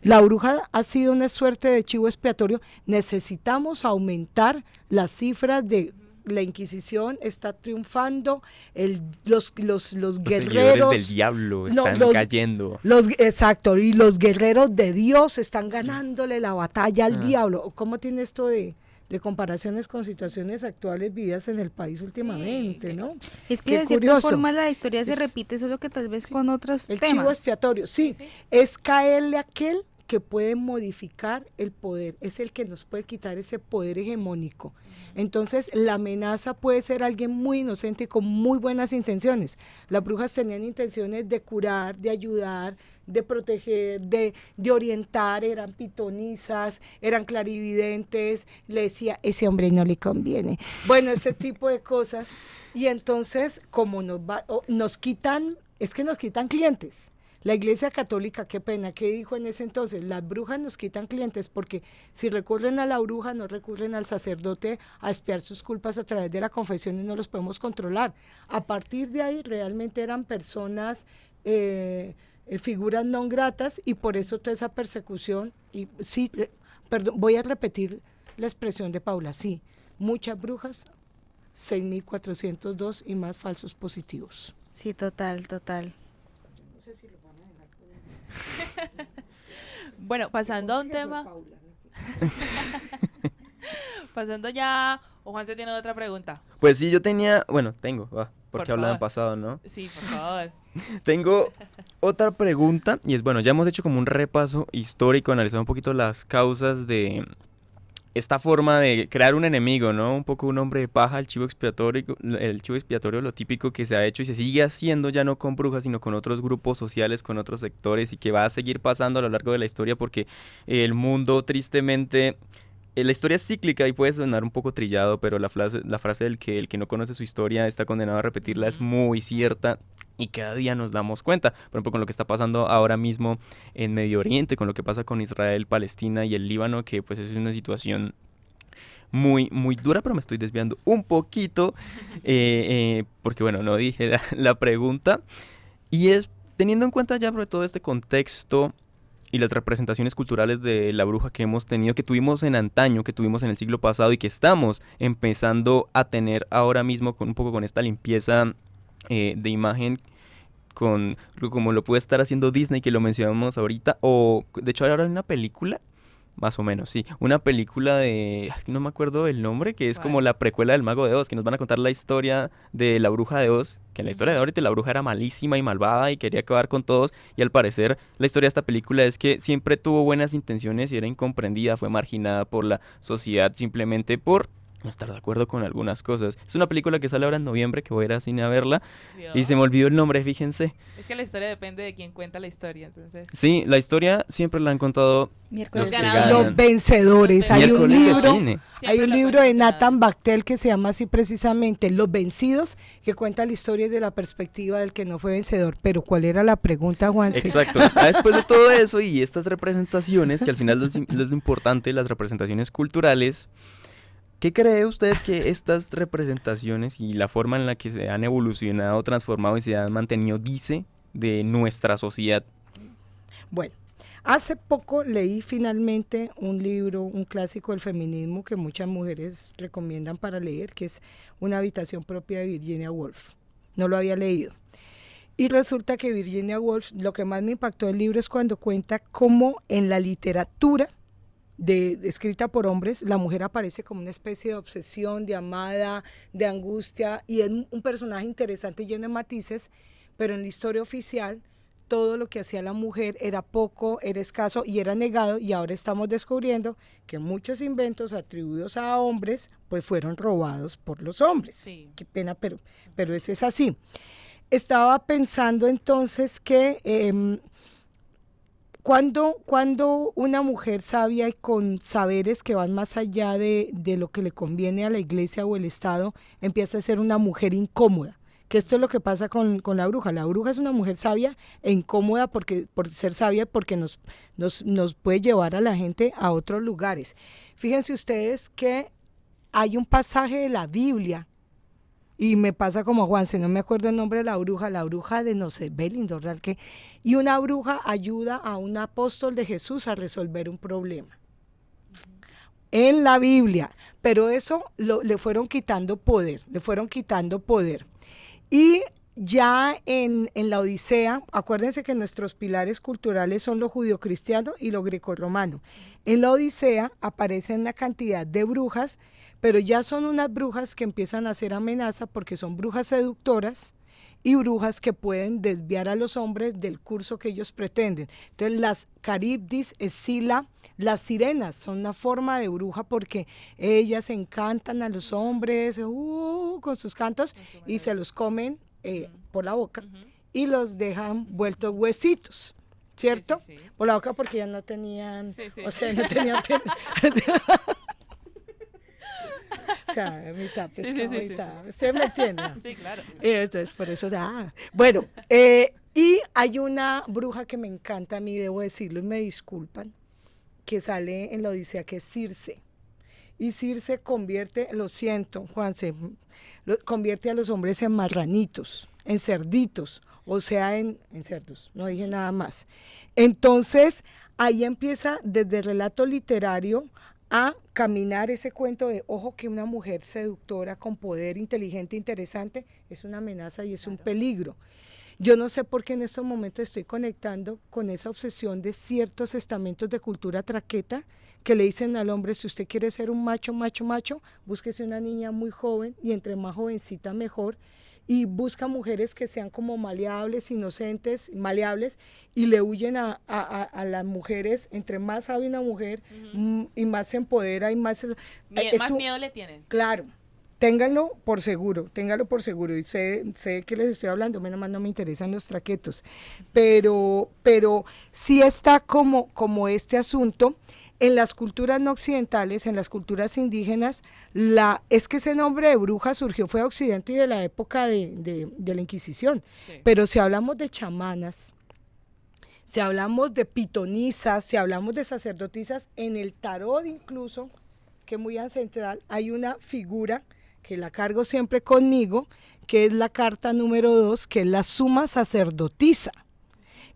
La bruja ha sido una suerte de chivo expiatorio. Necesitamos aumentar las cifras de la Inquisición, está triunfando, los guerreros Seguidores del diablo están cayendo. Exacto, y los guerreros de Dios están ganándole la batalla al diablo. ¿Cómo tiene esto de comparaciones con situaciones actuales vividas en el país últimamente, ¿no? Es que Qué de cierta curioso. forma la historia se Es- repite, solo que tal vez con otros El chivo temas. expiatorio, sí, es caerle a aquel que puede modificar el poder, es el que nos puede quitar ese poder hegemónico. Entonces, la amenaza puede ser alguien muy inocente y con muy buenas intenciones. Las brujas tenían intenciones de curar, de ayudar, de proteger, de orientar, eran pitonisas, eran clarividentes, le decía, ese hombre no le conviene. Bueno, ese tipo de cosas. Y entonces, como nos quitan, es que nos quitan clientes. La Iglesia Católica, qué pena, ¿qué dijo en ese entonces? Las brujas nos quitan clientes porque si recurren a la bruja, no recurren al sacerdote a expiar sus culpas a través de la confesión y no los podemos controlar. A partir de ahí realmente eran personas, figuras non gratas y por eso toda esa persecución. Y sí, perdón, voy a repetir la expresión de Paula, sí, muchas brujas, 6.402 y más falsos positivos. Sí, total. No sé si lo van a dejar. Bueno, pasando a un tema, pasando ya, o Juan se tiene otra pregunta. Pues sí, yo tengo, porque hablan en favor. pasado, ¿no? Sí, por favor. Tengo otra pregunta y es, bueno, ya hemos hecho como un repaso histórico, analizado un poquito las causas de esta forma de crear un enemigo, ¿no? Un poco un hombre de paja, el chivo expiatorio, lo típico que se ha hecho y se sigue haciendo ya no con brujas, sino con otros grupos sociales, con otros sectores y que va a seguir pasando a lo largo de la historia porque el mundo tristemente... La historia es cíclica y puede sonar un poco trillado, pero la frase del que el que no conoce su historia está condenado a repetirla es muy cierta y cada día nos damos cuenta. Por ejemplo, con lo que está pasando ahora mismo en Medio Oriente, con lo que pasa con Israel, Palestina y el Líbano, que pues es una situación muy, muy dura, pero me estoy desviando un poquito, porque bueno, no dije la pregunta. Y es, teniendo en cuenta ya sobre todo este contexto y las representaciones culturales de la bruja que hemos tenido, que tuvimos en antaño, que tuvimos en el siglo pasado y que estamos empezando a tener ahora mismo con un poco con esta limpieza de imagen, como lo puede estar haciendo Disney, que lo mencionamos ahorita, o de hecho ahora hay una película, más o menos, sí, una película es que no me acuerdo el nombre, que es como la precuela del Mago de Oz, que nos van a contar la historia de la bruja de Oz, que en la historia de ahorita la bruja era malísima y malvada y quería acabar con todos, y al parecer la historia de esta película es que siempre tuvo buenas intenciones y era incomprendida, fue marginada por la sociedad simplemente por no estar de acuerdo con algunas cosas. Es una película que sale ahora en noviembre, que voy a ir al cine a verla, y se me olvidó el nombre, fíjense. Es que la historia depende de quién cuenta la historia, entonces. Sí, la historia siempre la han contado Miércoles los que ganadores. ganan. Los vencedores. Hay un Miércoles de libro, cine. hay un libro de Nathan Bactel que se llama así precisamente, Los Vencidos, que cuenta la historia desde la perspectiva del que no fue vencedor. Pero ¿cuál era la pregunta, Juanse? Exacto. Después de todo eso y estas representaciones, que al final es lo importante, las representaciones culturales, ¿qué cree usted que estas representaciones y la forma en la que se han evolucionado, transformado y se han mantenido dice de nuestra sociedad? Bueno, hace poco leí finalmente un libro, un clásico del feminismo que muchas mujeres recomiendan para leer, que es Una habitación propia de Virginia Woolf. No lo había leído. Y resulta que Virginia Woolf, lo que más me impactó del libro es cuando cuenta cómo en la literatura escrita por hombres, la mujer aparece como una especie de obsesión, de amada, de angustia, y es un personaje interesante lleno de matices, pero en la historia oficial todo lo que hacía la mujer era poco, era escaso y era negado, y ahora estamos descubriendo que muchos inventos atribuidos a hombres pues fueron robados por los hombres. Sí. Qué pena, pero eso es así. Estaba pensando entonces que cuando una mujer sabia y con saberes que van más allá de lo que le conviene a la iglesia o el Estado, empieza a ser una mujer incómoda, que esto es lo que pasa con la bruja. La bruja es una mujer sabia e incómoda por ser sabia, porque nos puede llevar a la gente a otros lugares. Fíjense ustedes que hay un pasaje de la Biblia, y me pasa como a Juanse, no me acuerdo el nombre de la bruja de no sé, Belindor, y una bruja ayuda a un apóstol de Jesús a resolver un problema. En la Biblia, pero eso le fueron quitando poder. Y ya en la Odisea, acuérdense que nuestros pilares culturales son lo judio-cristiano y lo grecorromano. En la Odisea aparecen una cantidad de brujas, pero ya son unas brujas que empiezan a hacer amenaza porque son brujas seductoras y brujas que pueden desviar a los hombres del curso que ellos pretenden. Entonces las Caribdis, Escila, las sirenas son una forma de bruja porque ellas encantan a los hombres con sus cantos y se los comen por la boca y los dejan vueltos huesitos. ¿Cierto? Sí, sí, sí. Por la boca porque ya no tenían, Sí, sí. o sea, no tenían o sea, mitad Sí, sí, pescado, sí, sí, mitad. ¿Usted me entiende? Sí, claro. Entonces, por eso, bueno, y hay una bruja que me encanta a mí, debo decirlo, y me disculpan, que sale en la Odisea, que es Circe. Y Circe convierte, lo siento, Juanse, convierte a los hombres en marranitos, en cerditos, o sea, en cerdos, no dije nada más. Entonces, ahí empieza desde el relato literario a caminar ese cuento de, ojo, que una mujer seductora, con poder, inteligente, interesante, es una amenaza y es un peligro. Yo no sé por qué en estos momentos estoy conectando con esa obsesión de ciertos estamentos de cultura traqueta que le dicen al hombre, si usted quiere ser un macho, búsquese una niña muy joven y entre más jovencita mejor, y busca mujeres que sean como maleables, inocentes, maleables, y le huyen a las mujeres. Entre más sabe una mujer y más se empodera y más... Más miedo le tienen. Claro. Ténganlo por seguro, y sé que les estoy hablando, menos mal no me interesan los traquetos, pero sí está como este asunto. En las culturas no occidentales, en las culturas indígenas, es que ese nombre de bruja surgió, fue de Occidente y de la época de la Inquisición, sí. Pero si hablamos de chamanas, si hablamos de pitonisas, si hablamos de sacerdotisas, en el tarot incluso, que es muy ancestral, hay una figura que la cargo siempre conmigo, que es la carta número 2, que es la suma sacerdotisa,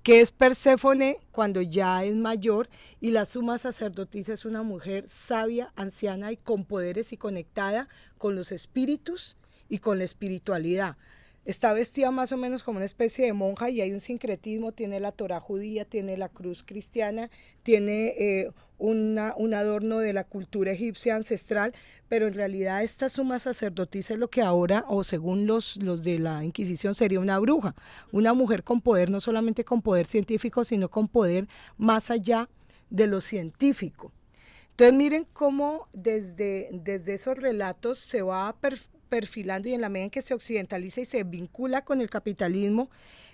que es Perséfone cuando ya es mayor, y la suma sacerdotisa es una mujer sabia, anciana y con poderes y conectada con los espíritus y con la espiritualidad. Está vestida más o menos como una especie de monja y hay un sincretismo, tiene la Torá judía, tiene la cruz cristiana, tiene un adorno de la cultura egipcia ancestral, pero en realidad esta suma sacerdotisa es lo que ahora, o según los de la Inquisición, sería una bruja, una mujer con poder, no solamente con poder científico, sino con poder más allá de lo científico. Entonces miren cómo desde esos relatos se va perfilando, y en la medida en que se occidentaliza y se vincula con el capitalismo,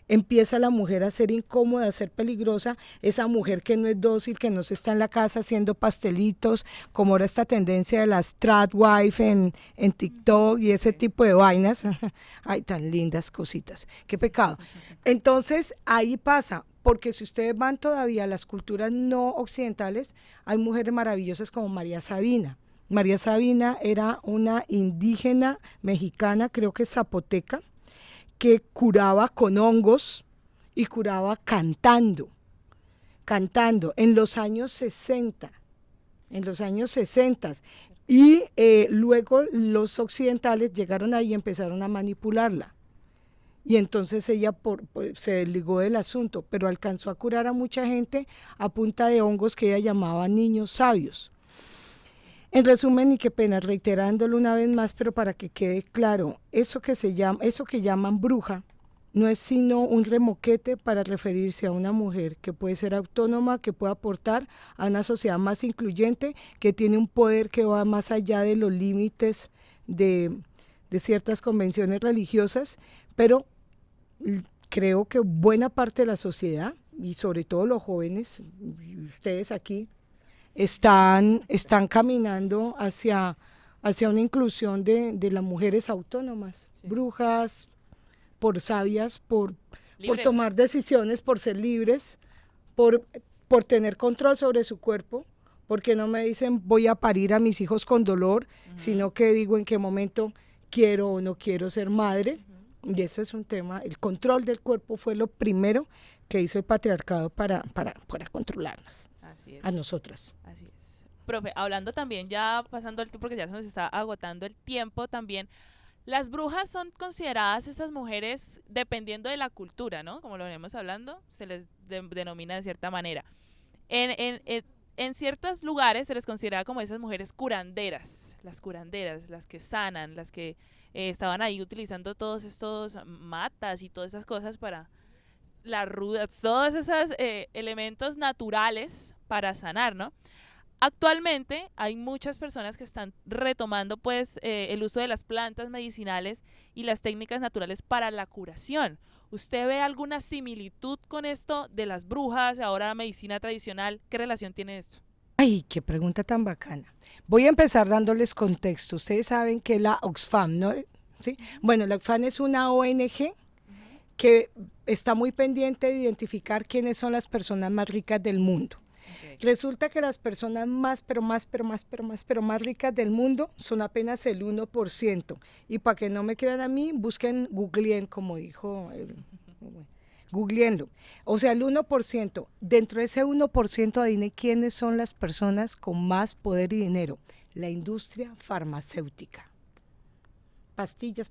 empieza la mujer a ser incómoda, a ser peligrosa, esa mujer que no es dócil, que no se está en la casa haciendo pastelitos, como ahora esta tendencia de las tradwife en TikTok y ese tipo de vainas. Ay, tan lindas cositas, qué pecado. Entonces ahí pasa, porque si ustedes van todavía a las culturas no occidentales, hay mujeres maravillosas como María Sabina. María Sabina era una indígena mexicana, creo que zapoteca, que curaba con hongos y curaba cantando en los años 60, y luego los occidentales llegaron ahí y empezaron a manipularla. Y entonces ella se desligó del asunto, pero alcanzó a curar a mucha gente a punta de hongos que ella llamaba niños sabios. En resumen, y qué pena, reiterándolo una vez más, pero para que quede claro, eso que llaman bruja no es sino un remoquete para referirse a una mujer que puede ser autónoma, que puede aportar a una sociedad más incluyente, que tiene un poder que va más allá de los límites de ciertas convenciones religiosas, pero creo que buena parte de la sociedad, y sobre todo los jóvenes, ustedes aquí, están caminando hacia una inclusión de las mujeres autónomas, sí. Brujas, por sabias, por tomar decisiones, por ser libres, por tener control sobre su cuerpo, porque no me dicen voy a parir a mis hijos con dolor, sino que digo en qué momento quiero o no quiero ser madre. Y eso es un tema, el control del cuerpo fue lo primero que hizo el patriarcado para controlarnos. Así es. A nosotras. Así es. Profe, hablando también, ya pasando el tiempo, porque ya se nos está agotando el tiempo también, las brujas son consideradas estas mujeres dependiendo de la cultura, ¿no? Como lo venimos hablando, se les denomina de cierta manera. en ciertos lugares se les consideraba como esas mujeres curanderas, las que sanan, las que estaban ahí utilizando todos estos matas y todas esas cosas para las rudas, todos esos elementos naturales para sanar, ¿no? Actualmente hay muchas personas que están retomando pues el uso de las plantas medicinales y las técnicas naturales para la curación. ¿Usted ve alguna similitud con esto de las brujas, ahora medicina tradicional? ¿Qué relación tiene esto? Ay, qué pregunta tan bacana. Voy a empezar dándoles contexto. Ustedes saben que la Oxfam, ¿no? ¿Sí? Bueno, la Oxfam es una ONG que está muy pendiente de identificar quiénes son las personas más ricas del mundo. Okay. Resulta que las personas más ricas del mundo son apenas el 1%. Y para que no me crean a mí, busquen, googleen, como dijo googleenlo. O sea, el 1%. Dentro de ese 1%, adivine quiénes son las personas con más poder y dinero. La industria farmacéutica. Pastillas.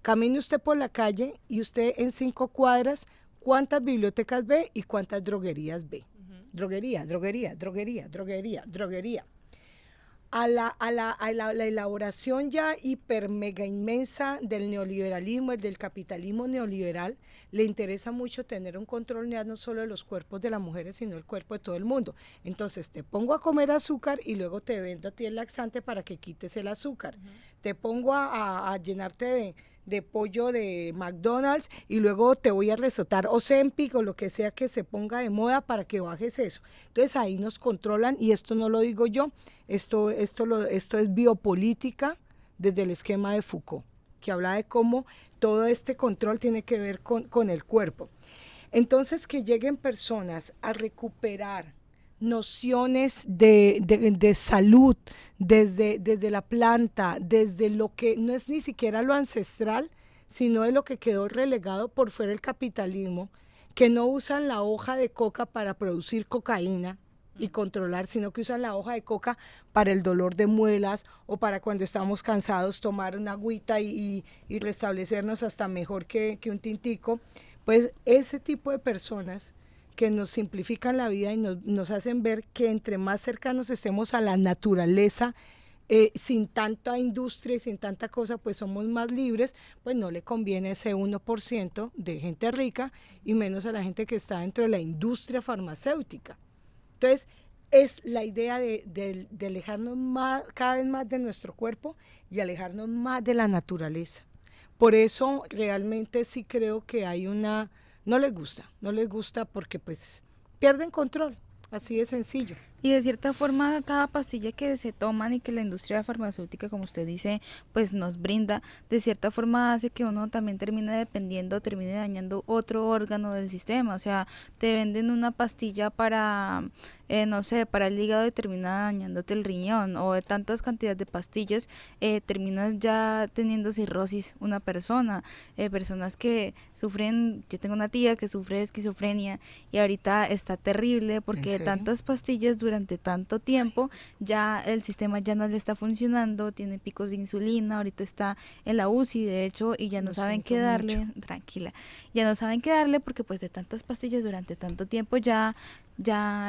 Camine usted por la calle y usted en 5 cuadras, ¿cuántas bibliotecas ve y cuántas droguerías ve? Droguería. A la elaboración ya hiper mega inmensa del neoliberalismo, del capitalismo neoliberal, le interesa mucho tener un control ya no solo de los cuerpos de las mujeres, sino el cuerpo de todo el mundo. Entonces te pongo a comer azúcar y luego te vendo a ti el laxante para que quites el azúcar. Te pongo a llenarte de pollo de McDonald's y luego te voy a recetar Ozempic o lo que sea que se ponga de moda para que bajes eso. Entonces ahí nos controlan, y esto no lo digo yo, esto es biopolítica desde el esquema de Foucault, que habla de cómo todo este control tiene que ver con el cuerpo. Entonces, que lleguen personas a recuperar nociones de salud desde la planta, desde lo que no es ni siquiera lo ancestral, sino de lo que quedó relegado por fuera del capitalismo, que no usan la hoja de coca para producir cocaína y controlar, sino que usan la hoja de coca para el dolor de muelas o para cuando estamos cansados tomar una agüita y restablecernos hasta mejor que un tintico. Pues ese tipo de personas que nos simplifican la vida y nos hacen ver que entre más cercanos estemos a la naturaleza, sin tanta industria y sin tanta cosa, pues somos más libres, pues no le conviene ese 1% de gente rica y menos a la gente que está dentro de la industria farmacéutica. Entonces, es la idea de alejarnos más, cada vez más de nuestro cuerpo y alejarnos más de la naturaleza. Por eso realmente sí creo que hay una... No les gusta porque pues pierden control, así de sencillo. Y de cierta forma cada pastilla que se toman y que la industria farmacéutica, como usted dice, pues nos brinda, de cierta forma hace que uno también termine dependiendo, termine dañando otro órgano del sistema. O sea, te venden una pastilla para, no sé, para el hígado y termina dañándote el riñón, o de tantas cantidades de pastillas, terminas ya teniendo cirrosis una persona, personas que sufren, yo tengo una tía que sufre de esquizofrenia y ahorita está terrible porque de tantas pastillas durante tanto tiempo, ya el sistema ya no le está funcionando, tiene picos de insulina, ahorita está en la UCI de hecho y ya no saben qué darle, mucho. Tranquila, ya no saben qué darle porque pues de tantas pastillas durante tanto tiempo ya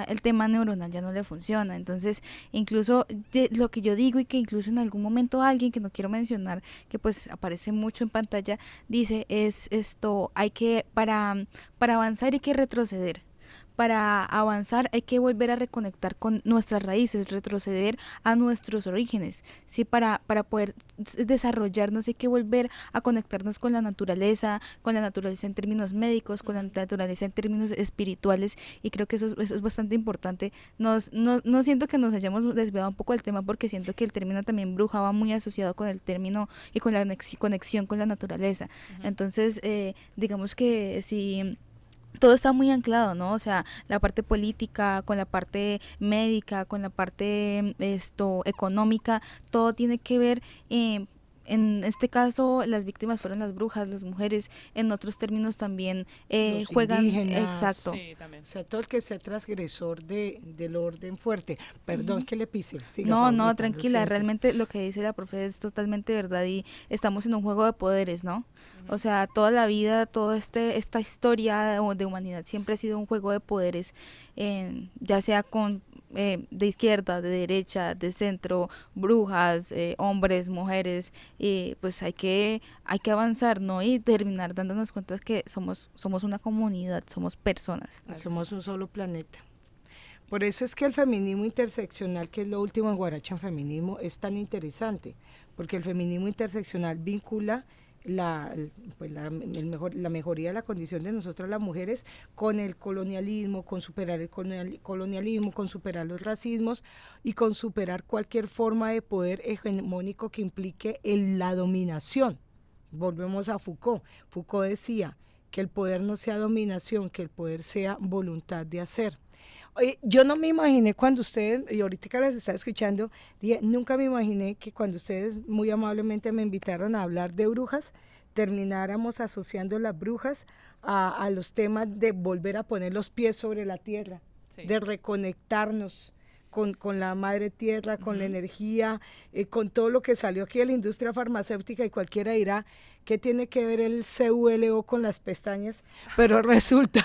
el tema neuronal ya no le funciona. Entonces incluso lo que yo digo y que incluso en algún momento alguien que no quiero mencionar, que pues aparece mucho en pantalla, dice es esto, hay que, para avanzar hay que retroceder. Para avanzar hay que volver a reconectar con nuestras raíces, retroceder a nuestros orígenes, ¿sí? Para poder desarrollarnos hay que volver a conectarnos con la naturaleza en términos médicos, con la naturaleza en términos espirituales, y creo que eso es bastante importante. No siento que nos hayamos desviado un poco del tema, porque siento que el término también bruja va muy asociado con el término y con la conexión con la naturaleza. Entonces, digamos que si... todo está muy anclado, ¿no? O sea, la parte política, con la parte médica, con la parte económica, todo tiene que ver en este caso las víctimas fueron las brujas, las mujeres, en otros términos también Los juegan, indígenas. exacto. Sí, también. O sea, todo el que sea transgresor del orden fuerte. Perdón que le pise. Siga, No, Paulita, no, lo tranquila, siento. realmente lo que dice la profe es totalmente verdad y estamos en un juego de poderes, ¿no? O sea, toda la vida, toda esta historia de humanidad siempre ha sido un juego de poderes, ya sea con de izquierda, de derecha, de centro, brujas, hombres, mujeres, y pues hay que avanzar, ¿no? Y terminar dándonos cuenta que somos una comunidad, somos personas. Somos un solo planeta. Por eso es que el feminismo interseccional, que es lo último en Guaracha en feminismo, es tan interesante, porque el feminismo interseccional vincula la mejoría de la condición de nosotras las mujeres con el colonialismo, con superar el colonialismo, con superar los racismos y con superar cualquier forma de poder hegemónico que implique la dominación. Volvemos a Foucault. Foucault decía que el poder no sea dominación, que el poder sea voluntad de hacer. Oye, yo no me imaginé cuando ustedes, y ahorita que las estaba escuchando, dije, nunca me imaginé que cuando ustedes muy amablemente me invitaron a hablar de brujas, termináramos asociando las brujas a los temas de volver a poner los pies sobre la tierra, Sí. de reconectarnos con la madre tierra, con la energía, con todo lo que salió aquí de la industria farmacéutica, y cualquiera dirá, ¿qué tiene que ver el CULO con las pestañas? Pero resulta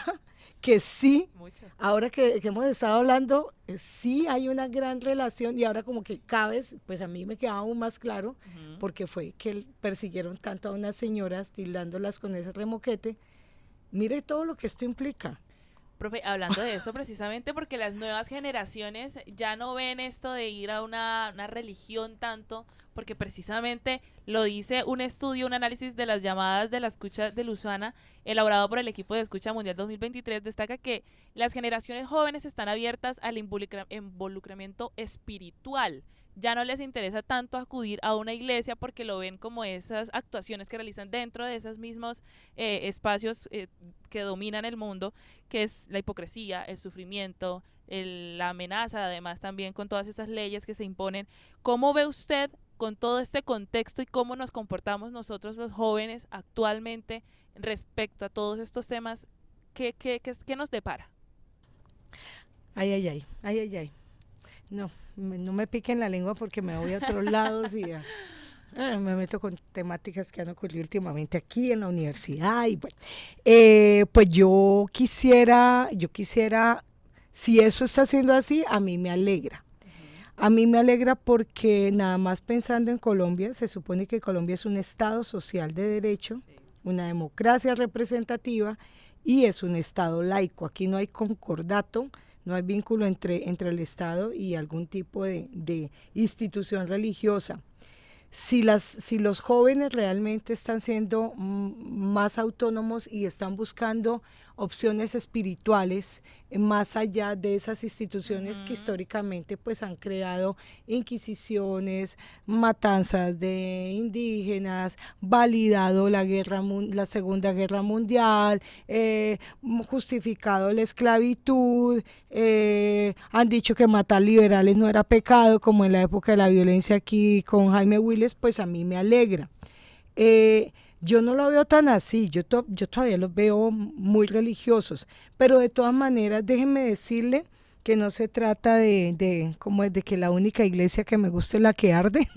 que sí, Mucho. ahora que hemos estado hablando, sí hay una gran relación, y ahora como que cada vez, pues a mí me queda aún más claro, porque fue que persiguieron tanto a unas señoras, tildándolas con ese remoquete. Mire todo lo que esto implica. Profe, hablando de eso precisamente porque las nuevas generaciones ya no ven esto de ir a una religión tanto, porque precisamente lo dice un estudio, un análisis de las llamadas de la escucha de Luzana, elaborado por el equipo de Escucha Mundial 2023, destaca que las generaciones jóvenes están abiertas al involucramiento espiritual. Ya no les interesa tanto acudir a una iglesia porque lo ven como esas actuaciones que realizan dentro de esos mismos espacios que dominan el mundo, que es la hipocresía, el sufrimiento, la amenaza, además también con todas esas leyes que se imponen. ¿Cómo ve usted con todo este contexto y cómo nos comportamos nosotros los jóvenes actualmente respecto a todos estos temas? ¿Qué nos depara? Ay. No me piquen la lengua porque me voy a otros lados y me meto con temáticas que han ocurrido últimamente aquí en la universidad. Y bueno, pues yo quisiera, si eso está siendo así, a mí me alegra. A mí me alegra porque nada más pensando en Colombia, se supone que Colombia es un Estado social de derecho, una democracia representativa y es un Estado laico. Aquí no hay concordato, no hay vínculo entre el Estado y algún tipo de institución religiosa. Si los jóvenes realmente están siendo más autónomos y están buscando opciones espirituales más allá de esas instituciones que históricamente pues han creado inquisiciones, matanzas de indígenas, validado la Segunda Guerra Mundial, justificado la esclavitud, han dicho que matar liberales no era pecado, como en la época de la violencia aquí con Jaime Willes, pues a mí me alegra. Yo no lo veo tan así, yo todavía los veo muy religiosos, pero de todas maneras déjenme decirle que no se trata de que la única iglesia que me guste es la que arde,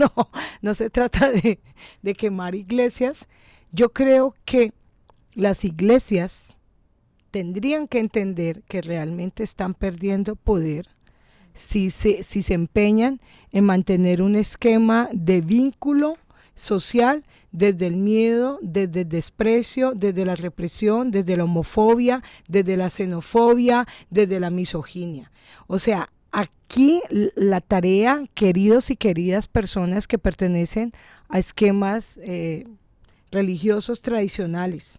no se trata de quemar iglesias. Yo creo que las iglesias tendrían que entender que realmente están perdiendo poder si se empeñan en mantener un esquema de vínculo social desde el miedo, desde el desprecio, desde la represión, desde la homofobia, desde la xenofobia, desde la misoginia. O sea, aquí la tarea, queridos y queridas personas que pertenecen a esquemas religiosos tradicionales,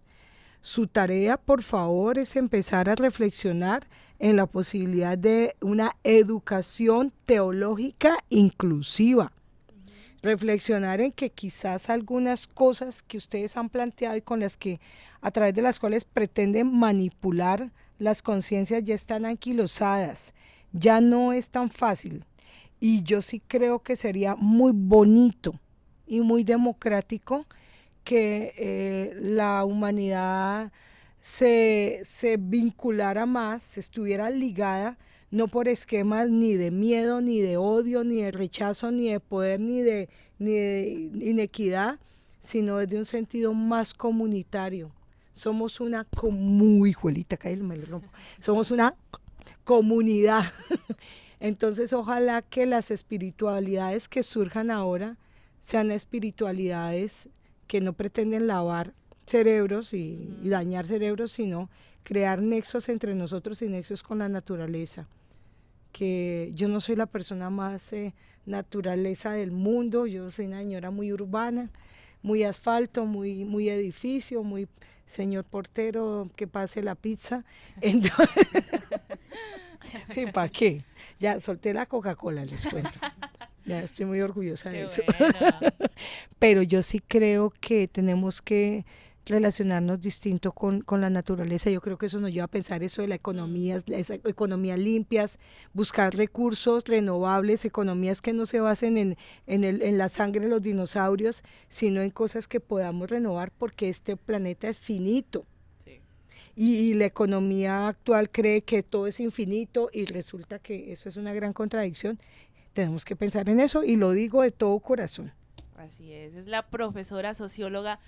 su tarea, por favor, es empezar a reflexionar en la posibilidad de una educación teológica inclusiva. Reflexionar en que quizás algunas cosas que ustedes han planteado y a través de las cuales pretenden manipular las conciencias ya están anquilosadas, ya no es tan fácil. Y yo sí creo que sería muy bonito y muy democrático que la humanidad se vinculara más, se estuviera ligada, no por esquemas ni de miedo, ni de odio, ni de rechazo, ni de poder, ni de inequidad, sino desde un sentido más comunitario. Somos una somos una comunidad. Entonces, ojalá que las espiritualidades que surjan ahora sean espiritualidades que no pretenden lavar cerebros y dañar cerebros, sino crear nexos entre nosotros y nexos con la naturaleza. Que yo no soy la persona más naturaleza del mundo, yo soy una señora muy urbana, muy asfalto, muy edificio, muy señor portero, que pase la pizza. Entonces, ¿sí, para qué? Ya solté la Coca-Cola, les cuento. Ya estoy muy orgullosa de eso. Bueno. Pero yo sí creo que tenemos que relacionarnos distinto con la naturaleza. Yo creo que eso nos lleva a pensar eso de la economía, esa economías limpias, buscar recursos renovables, economías que no se basen en la sangre de los dinosaurios, sino en cosas que podamos renovar, porque este planeta es finito. Sí. Y la economía actual cree que todo es infinito y resulta que eso es una gran contradicción. Tenemos que pensar en eso y lo digo de todo corazón. Así es la profesora socióloga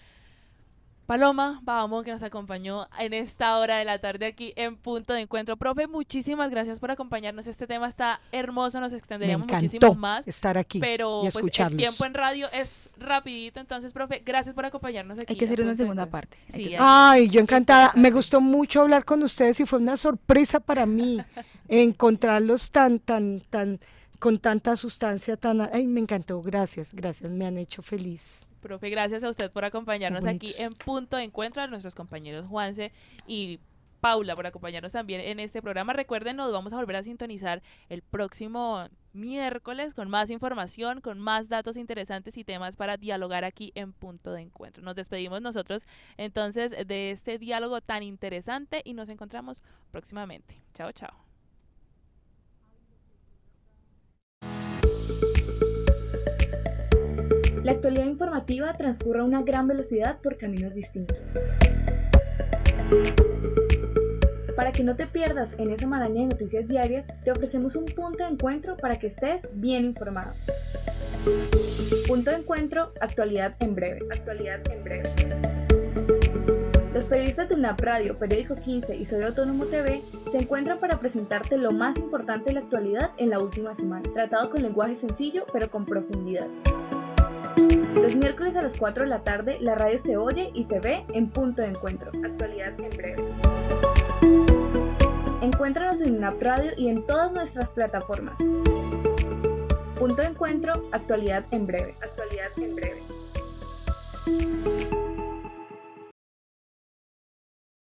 Paloma Baumo, que nos acompañó en esta hora de la tarde aquí en Punto de Encuentro. Profe, muchísimas gracias por acompañarnos. Este tema está hermoso, nos extenderíamos muchísimo más. Estar aquí pero y pues, escucharlos. el tiempo en radio es rapidito, entonces, profe, gracias por acompañarnos aquí. Hay que hacer en una Punto de segunda Encuentro. parte. Sí, Ay, yo encantada. Me interesante. gustó mucho hablar con ustedes y fue una sorpresa para mí encontrarlos con tanta sustancia, ay, me encantó. Gracias, me han hecho feliz. Profe, gracias a usted por acompañarnos Muy aquí bonitos. en Punto de Encuentro, a nuestros compañeros Juanse y Paula por acompañarnos también en este programa. Recuerden, nos vamos a volver a sintonizar el próximo miércoles con más información, con más datos interesantes y temas para dialogar aquí en Punto de Encuentro. Nos despedimos nosotros entonces de este diálogo tan interesante y nos encontramos próximamente. Chao, chao. La actualidad informativa transcurre a una gran velocidad por caminos distintos. Para que no te pierdas en esa maraña de noticias diarias, te ofrecemos un punto de encuentro para que estés bien informado. Punto de encuentro, actualidad en breve. Los periodistas de UNAP Radio, Periódico 15 y Soy Autónomo TV se encuentran para presentarte lo más importante de la actualidad en la última semana, tratado con lenguaje sencillo pero con profundidad. Los miércoles a las 4 de la tarde, la radio se oye y se ve en Punto de Encuentro. Actualidad en breve. Encuéntranos en UNAP Radio y en todas nuestras plataformas. Punto de Encuentro, actualidad en breve.